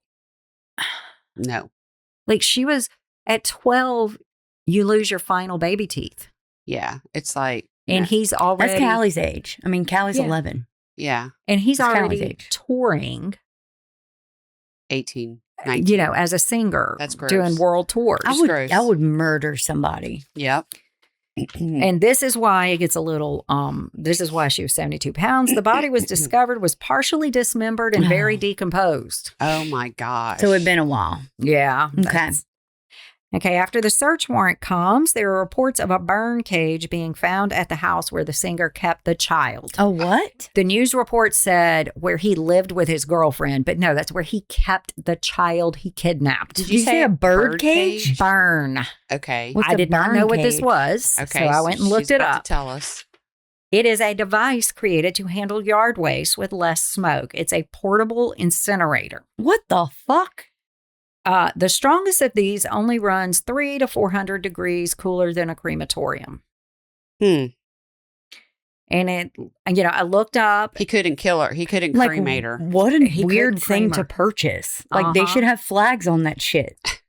she was at 12, you lose your final baby teeth. Yeah. It's like. And he's already. That's Callie's age. I mean, Callie's Yeah. 11. Yeah. And he's That's Callie's already age. touring, 18, 19. you know, as a singer. That's gross. Doing world tours. gross. I would murder somebody. Yep. And this is why it gets a little, this is why she was 72 pounds. The body was discovered, was partially dismembered and very decomposed. Oh my gosh. So it'd been a while. Yeah. Okay. that's- Okay. After the search warrant comes, there are reports of a burn cage being found at the house where the singer kept the child. Oh, what? The news report said where he lived with his girlfriend, but no, that's where he kept the child he kidnapped. Did you say a bird cage? Burn. Okay. What's I a did not burn know what this cage? was. Okay. So I went and looked she's it about up. to tell us. It is a device created to handle yard waste with less smoke. It's a portable incinerator. What the fuck? The strongest of these only runs 300 to 400 degrees cooler than a crematorium. And it, you know, I looked up. He couldn't kill her. He couldn't Like, cremate her. what a He weird couldn't thing cremate to her. purchase. Like, they should have flags on that shit.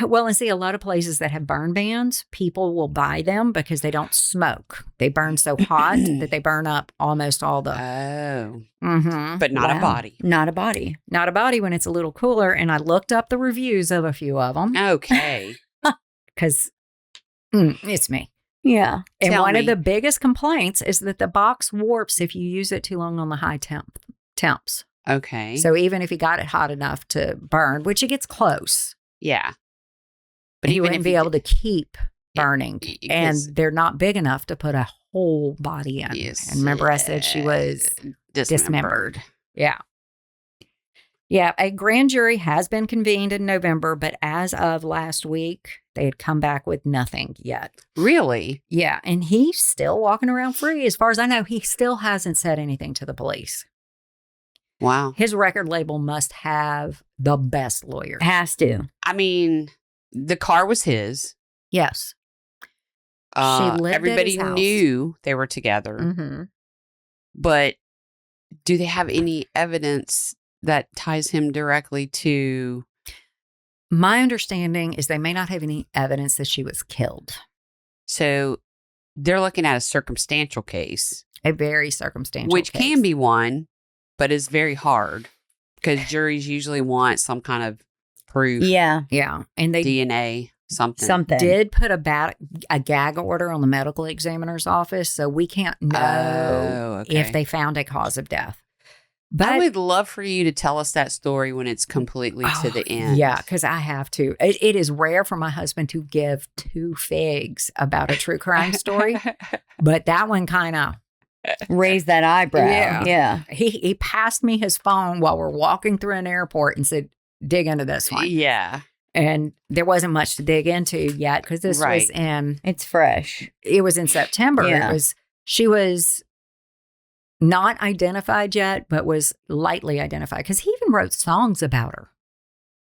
Well, and see, a lot of places that have burn bans, people will buy them because they don't smoke. They burn so hot that they burn up almost all the. Oh. Mhm. But not a Wow. body. Not a body. Not a body when it's a little cooler. And I looked up the reviews of a few of them Okay. because it's me. Yeah. And Tell one of me. the biggest complaints is that the box warps if you use it too long on the high temps. Okay. So even if you got it hot enough to burn, which it gets close, yeah. but you wouldn't if be you able to keep burning. And 'cause- they're not big enough to put a whole body in. Yes. And remember I said she was dismembered. Yeah. Yeah, a grand jury has been convened in November, but as of last week, they had come back with nothing yet. Really? Yeah, and he's still walking around free. As far as I know, he still hasn't said anything to the police. Wow. His record label must have the best lawyers. Has to. I mean, the car was his. Yes. She lived at everybody his house. knew they were together. Mm-hmm. But do they have any evidence that ties him directly to? My understanding is they may not have any evidence that she was killed. So they're looking at a circumstantial case. A very circumstantial Which case. can be one, but is very hard because juries usually want some kind of proof. Yeah. Yeah. And they DNA, something. Something. did put a gag order on the medical examiner's office, so we can't know Oh, okay. if they found a cause of death. But I would love for you to tell us that story when it's completely to the end. Yeah, because I have to. It is rare for my husband to give 2 figs about a true crime story, but that one kind of Raise that eyebrow. Yeah. Yeah. he passed me his phone while we're walking through an airport and said, "Dig into this one." Yeah. And there wasn't much to dig into yet because this was Right. It's fresh. it was in September. Yeah. She was not identified yet, but was lightly identified because he even wrote songs about her.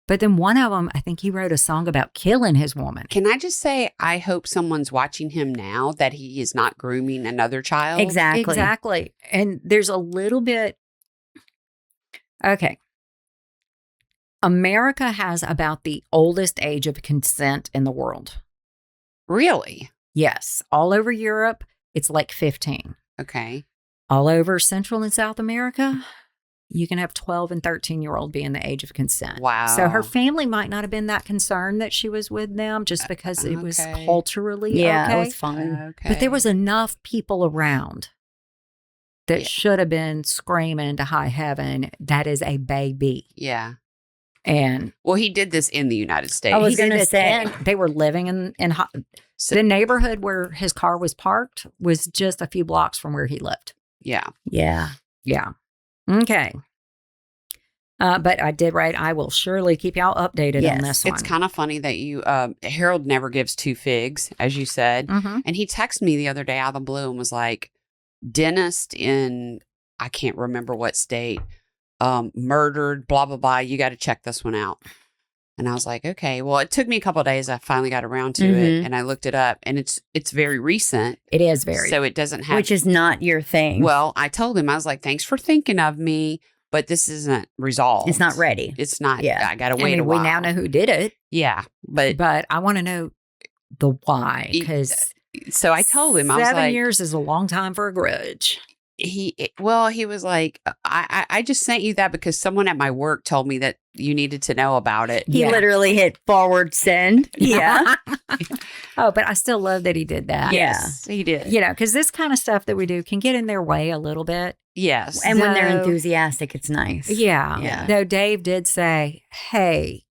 But then one of them, I think he wrote a song about killing his woman. Can I just say, I hope someone's watching him now that he is not grooming another child. Exactly. Exactly. And there's a little bit. Okay. America has about the oldest age of consent in the world. Really? Yes. All over Europe, it's like 15. Okay. All over Central and South America, you can have 12 and 13-year-old being the age of consent. Wow. So her family might not have been that concerned that she was with them just because it was Okay. culturally Yeah. okay. It was fine. Okay. But there was enough people around that Yeah. should have been screaming to high heaven, that is a baby. Yeah. And Well, he did this in the United States. I was he did gonna this say- in- they were living in So- the neighborhood where his car was parked was just a few blocks from where he lived. yeah. Yeah. Yeah. Okay. But I did write, I will surely keep y'all updated Yes, on this one. It's kind of funny that you, Harold never gives 2 figs, as you said. Mhm. And he texted me the other day out of the blue and was like, dentist in, I can't remember what state, murdered, blah, blah, blah. You got to check this one out. And I was like, okay. Well, it took me a couple of days. I finally got around to it Mhm. and I looked it up and it's very recent. It is very. So it doesn't have. Which is not your thing. Well, I told him, I was like, thanks for thinking of me, but this isn't resolved. It's not ready. It's not. Yeah. I got to I wait mean, a while. we now know who did it, Yeah. But but I want to know the why. Because so I told him, I was 7 like, years is a long time for a grudge. he was like, I just sent you that because someone at my work told me that you needed to know about it. He Yeah. literally hit forward send. Yeah. Oh, but I still love that he did that. Yeah. Yes, he did. You know, because this kind of stuff that we do can get in their way a little bit. Yes. And when they're So- enthusiastic, it's nice. Yeah. Yeah. Though Dave did say, hey,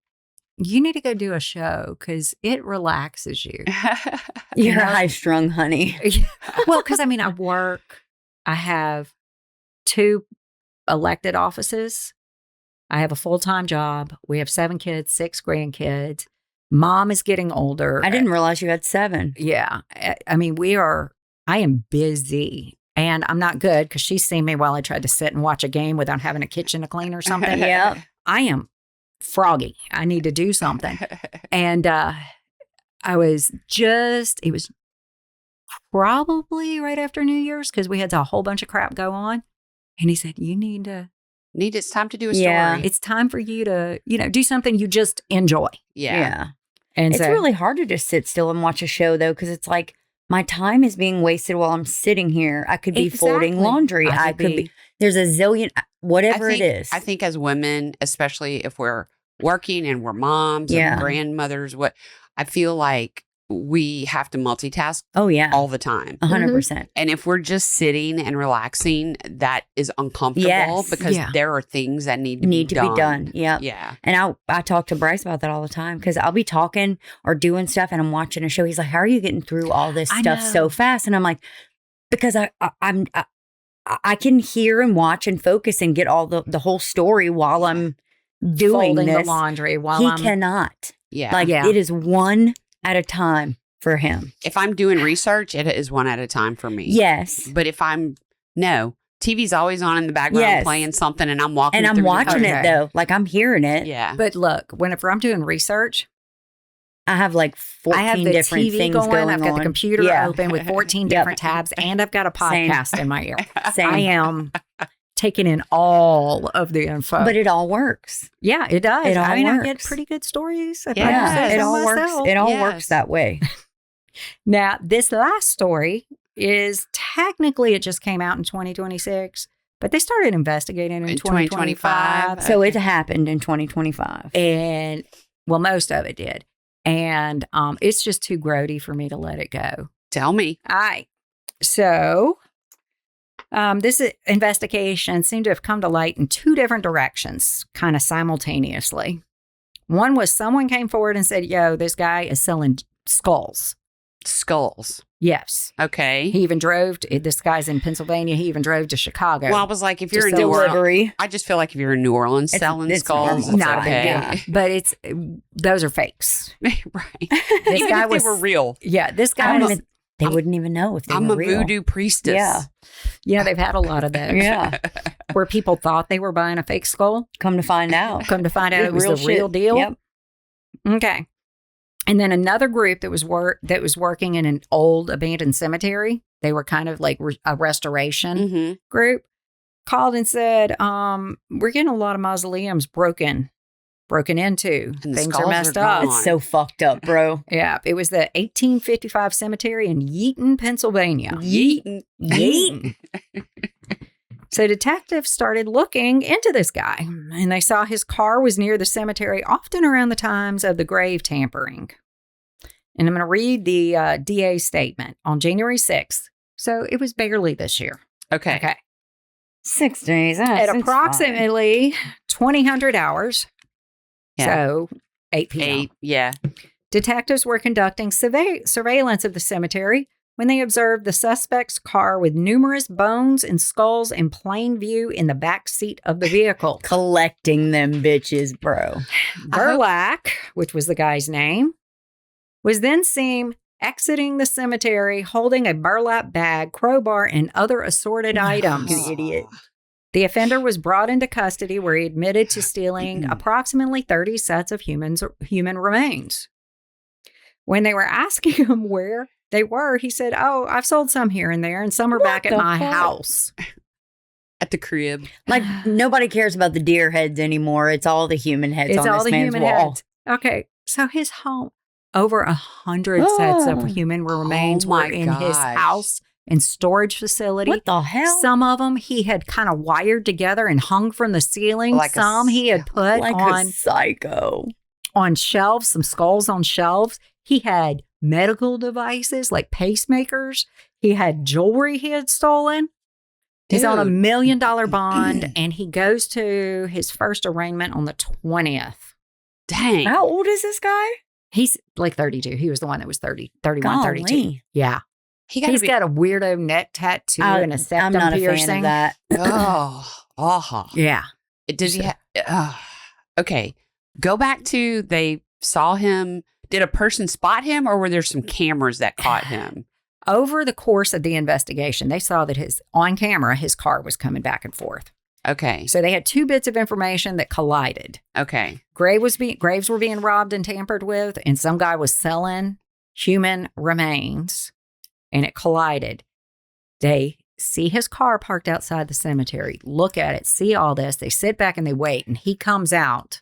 you need to go do a show because it relaxes you. You're know? high strung, honey. Well, because I mean, I have 2 elected offices. I have a full-time job. We have 7 kids, 6 grandkids. Mom is getting older. I didn't realize you had 7. Yeah. I mean, I am busy and I'm not good because she's seen me while I tried to sit and watch a game without having a kitchen to clean or something. Yep. I am froggy. I need to do something. And it was probably right after New Year's because we had a whole bunch of crap go on. And he said, you need to, It's time to do a Yeah. story. it's time for you to, do something you just enjoy. Yeah. And It's so, really hard to just sit still and watch a show, though, because it's like my time is being wasted while I'm sitting here. I could be folding Exactly. laundry. I could be, there's a zillion, whatever it is. I think as women, especially if we're working and we're moms Yeah. and grandmothers, I feel like we have to multitask Oh, yeah. all the time. 100%. And if we're just sitting and relaxing, that is uncomfortable Yes. because Yeah. there are things that need to Need be to done. be done. Yep. Yeah. And I talk to Bryce about that all the time because I'll be talking or doing stuff and I'm watching a show. He's like, how are you getting through all this I stuff know. so fast? And I'm like, because I can hear and watch and focus and get all the whole story while I'm doing Folding this. the laundry while He I'm cannot. Yeah. Like Yeah. it is one at a time for him. If I'm doing research, it is one at a time for me. Yes. But if TV's always on in the background Yes. playing something and I'm walking And I'm through the watching house. it though. Like I'm hearing it. Yeah. But look, whenever I'm doing research, I have like 14 I have the different TV things going. going I've got on. the computer Yeah. open with 14 Yep. different tabs, and I've got a Same. podcast in my ear. Same. I am taking in all of the info. But it all works. yeah, it does. It all I get works. pretty good stories. if I Yes. say It so all works. myself. It all Yes. works that way. Now, this last story is technically it just came out in 2026, but they started investigating in 2025. So it happened in 2025. And well, most of it did. And it's just too grody for me to let it go. Tell me. All right. So this investigation seemed to have come to light in two different directions, kind of simultaneously. One was someone came forward and said, yo, this guy is selling skulls. Skulls. Yes. Okay. He even drove to, this guy's in Pennsylvania. He even drove to Chicago. Well, I was like, if you're Just in New Orleans, Delivery. I just feel like if you're in New Orleans It's- selling it's skulls, normal. it's Not a big okay. deal. But those are fakes. Right. This Even guy if was they were real. Yeah, this I guy don't was, even, they wouldn't even know if they I'm were a real. voodoo priestess. Yeah. they've had a lot of those. Yeah. Where people thought they were buying a fake skull. Come to find out. Come to find out it was the shit. real deal. Yep. Okay. And then another group that was working in an old abandoned cemetery. They were kind of like a restoration Mm-hmm. group. Called and said, we're getting a lot of mausoleums broken into. And the Things skulls are messed are up. gone. It's so fucked up, bro. Yeah, it was the 1855 cemetery in Yeaton, Pennsylvania. Yeetin. Yeet. So detectives started looking into this guy, and they saw his car was near the cemetery often around the times of the grave tampering. And I'm going to read the DA's statement on January 6th. So it was barely this year. Okay. Okay. 6 days. At approximately 2000 hours, Yeah. so 8 p.m. 8. Yeah. Detectives were conducting surveillance of the cemetery when they observed the suspect's car with numerous bones and skulls in plain view in the back seat of the vehicle. Collecting them bitches, bro. Burlak, which was the guy's name, was then seen exiting the cemetery holding a burlap bag, crowbar, and other assorted items. You idiot. The offender was brought into custody where he admitted to stealing approximately 30 sets of human remains. When they were asking him where they were, he said, "Oh, I've sold some here and there, and some are What back at the my fuck? house." At the crib. Like nobody cares about the deer heads anymore. It's all the human heads It's on all this the man's human wall. heads. Okay, so his home, over 100 sets Oh. of human remains Oh were my in his gosh. house and storage facility. What the hell? Some of them he had kind of wired together and hung from the ceiling. Like a Some he had put like on a psycho. shelves, some skulls on shelves. He had medical devices like pacemakers. He had jewelry he had stolen. He's on $1 Dude. million bond, and he goes to his first arraignment on the 20th. Dang. How old is this guy? He's like 32. He was the one that was 31, 32. Golly. Yeah. He gotta He's be. got a weirdo neck tattoo and a septum I'm not piercing. a fan of that. Oh. Yeah. Does he have. Okay. Go back to they saw him. Did a person spot him or were there some cameras that caught him? Over the course of the investigation, they saw that on camera, his car was coming back and forth. Okay. So they had two bits of information that collided. Okay. Graves were being robbed and tampered with, and some guy was selling human remains, and it collided. They see his car parked outside the cemetery, look at it, see all this. They sit back and they wait, and he comes out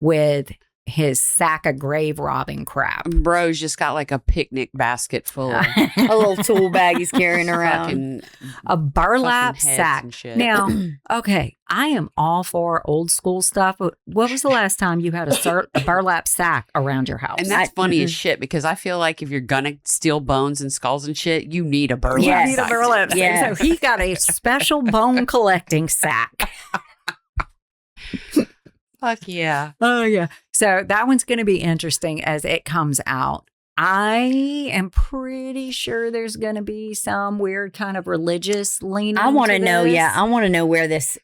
with his sack of grave robbing crap. Bro's just got like a picnic basket full of A little tool bag he's carrying around. fucking A burlap fucking heads sack. and shit. Now, okay, I am all for old school stuff. But what was the last time you had a burlap sack around your house? And that's funny as shit because I feel like if you're gonna steal bones and skulls and shit, you need a burlap. Yes. You need a sack. burlap sack. Yes. So he got a special bone collecting sack. Fuck yeah. Oh, yeah. So that one's going to be interesting as it comes out. I am pretty sure there's going to be some weird kind of religious leaning. I want to know. this. Yeah, I want to know where this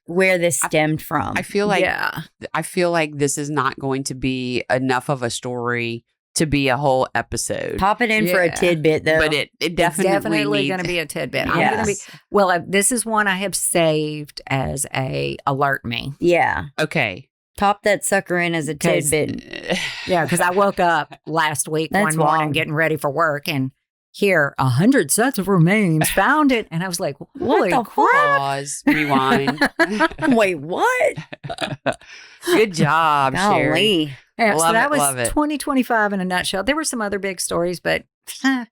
stemmed from. I feel like yeah. I feel like this is not going to be enough of a story to be a whole episode. Pop it in for a Yeah. tidbit, though. But it It's definitely definitely going to needs- be a tidbit. Yes. I'm going to be well. This is one I have saved as a alert me. yeah, Okay. pop that sucker in as a 'Cause- tidbit. Yeah, because I woke up last week That's one morning wild. getting ready for work and here 100 sets of remains found it, and I was like, "Holy the crap!" Pause. Rewind. Wait, what? Good job, Sherri. Golly. Yeah, so Love that it, was love it. 2025 in a nutshell. There were some other big stories, but I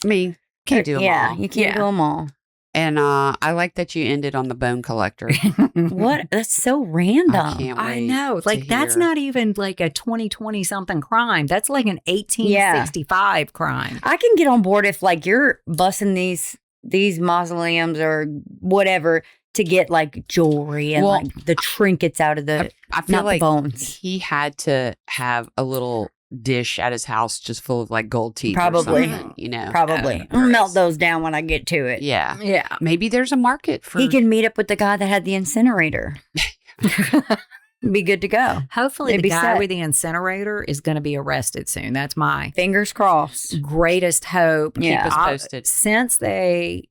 mean, can't do them Yeah, all. you can't Yeah. do them all. And I like that you ended on the bone collector. What? That's so random. I can't wait. I know. to Like, that's hear. not even like a 2020 something crime. That's like an 1865 crime. I can get on board if like you're busting these mausoleums or whatever to get like jewelry and Well, like the trinkets out of the I feel not like the bones. he had to have a little dish at his house just full of like gold teeth. Probably. Or something, you know. Probably. I'll melt those down when I get to it. Yeah. Yeah. Maybe there's a market for. He can meet up with the guy that had the incinerator. Be good to go. Hopefully, They'd the be guy set. with the incinerator is going to be arrested soon. That's my Fingers crossed. greatest hope. Yeah. Keep us posted. Since they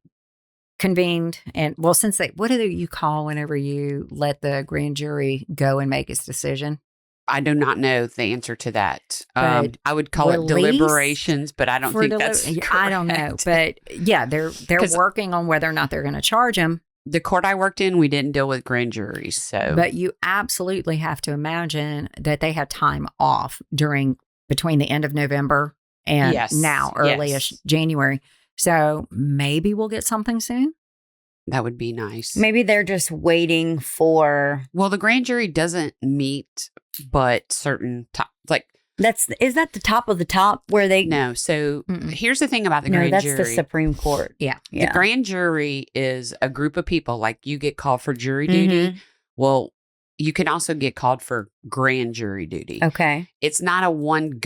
convened and well, since they, what do you call whenever you let the grand jury go and make its decision? I do not know the answer to that. But I would call it release deliberations, but I don't For think deli- that's. I don't know, correct. but yeah, they're 'Cause- working on whether or not they're going to charge him. The court I worked in, we didn't deal with grand juries, so But you absolutely have to imagine that they had time off between the end of November and Yes, now early-ish yes. January. So maybe we'll get something soon. that would be nice. Maybe they're just waiting for Well, the grand jury doesn't meet, but certain like is that the top of the top where they no. So Mm-mm. here's the thing about the No, grand that's jury. the Supreme Court. Yeah. Yeah. The grand jury is a group of people. Like you get called for jury duty. Mhm. Well, you can also get called for grand jury duty. Okay. It's not a 1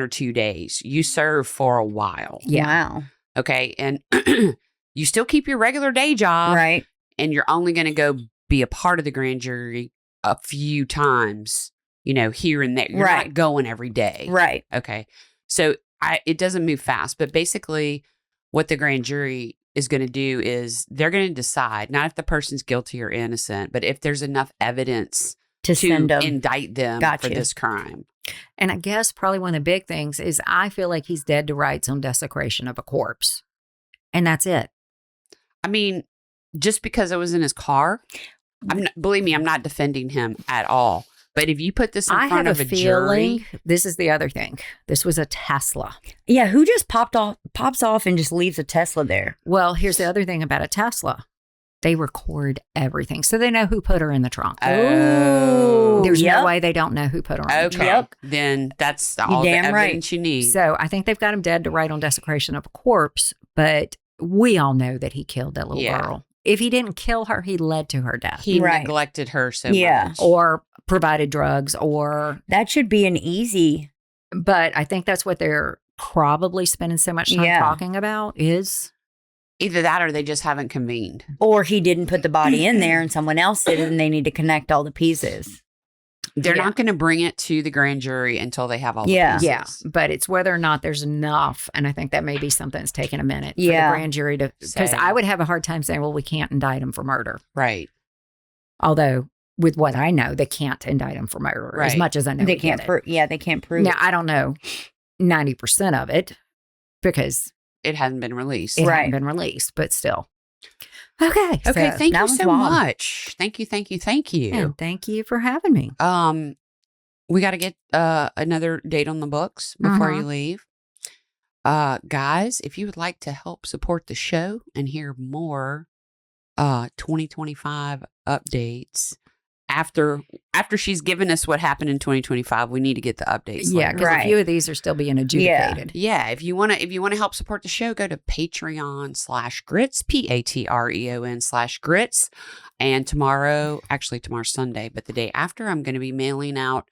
or 2 days. You serve for a while. Yeah. Wow. Okay. And you still keep your regular day job. Right. And you're only going to go be a part of the grand jury a few times, here and there. You're Right. not going every day. Right. Okay. So it doesn't move fast, but basically what the grand jury is going to do is they're going to decide not if the person's guilty or innocent, but if there's enough evidence To send to them. indict them Got for you. this crime. And I guess probably one of the big things is I feel like he's dead to rights on desecration of a corpse. And that's it. I mean, just because it was in his car, believe me, I'm not defending him at all. But if you put this in I front have of a a feeling jury, this is the other thing. This was a Tesla. Yeah, who just pops off and just leaves a Tesla there? Well, here's the other thing about a Tesla. They record everything. So they know who put her in the trunk. Oh, There's yep. no way they don't know who put her in the okay, trunk. Yep. then that's all the damn right. evidence you need. So I think they've got him dead to right on desecration of a corpse, but we all know that he killed that little Yeah. girl. If he didn't kill her, he led to her death He Right. neglected her so Yeah. much. or provided drugs That should be an easy. but I think that's what they're probably spending so much time Yeah. talking about is Either that or they just haven't convened. Or he didn't put the body in there and someone else did, and they need to connect all the pieces. They're Yeah. not going to bring it to the grand jury until they have all the Yeah. pieces. yeah, but it's whether or not there's enough. And I think that may be something that's taking a minute for Yeah. the grand jury to, because Say. I would have a hard time saying, well, we can't indict him for murder. Right. Although with what I know, they can't indict him for murder as Right. much as I know They we can't get it. prove. Yeah, they can't prove. Now, it. I don't know 90% of it because It hasn't been released. it Right. hadn't been released, but still. Okay. Okay, so- thank you that was so wild. much. Thank you, thank you, thank you. and thank you for having me. We got to get another date on the books before you leave. Guys, if you would like to help support the show and hear more 2025 updates after she's given us what happened in 2025, we need to get the updates. Yeah, later. because Right. a few of these are still being adjudicated. Yeah, if you want to help support the show, go to Patreon/grits, Patreon/grits. And tomorrow's Sunday, but the day after, I'm going to be mailing out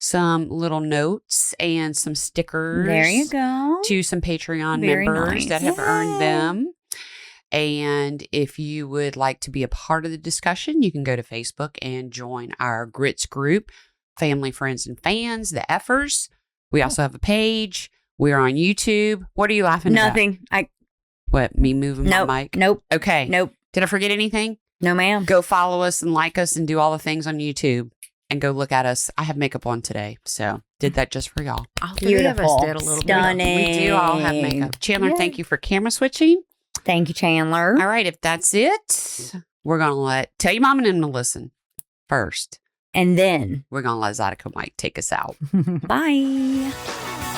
some little notes and some stickers. There you go. To some Patreon Very members nice. that have Yay. earned them. And if you would like to be a part of the discussion, you can go to Facebook and join our Grits group, Family, Friends, and Fans, the Effers. We also have a page. We're on YouTube. What are you laughing at? Nothing. What, me moving Nope. my mic? Nope. Okay. Nope. Did I forget anything? No, ma'am. Go follow us and like us and do all the things on YouTube and go look at us. I have makeup on today, so did that just for y'all. All three of us Beautiful. did a little Stunning. bit. We do all have makeup. Chandler, Yay. thank you for camera switching. Thank you, Chandler. All right, if that's it, we're going to tell your mom and him to listen first. And then, We're going to let Zydeco Mike take us out. bye.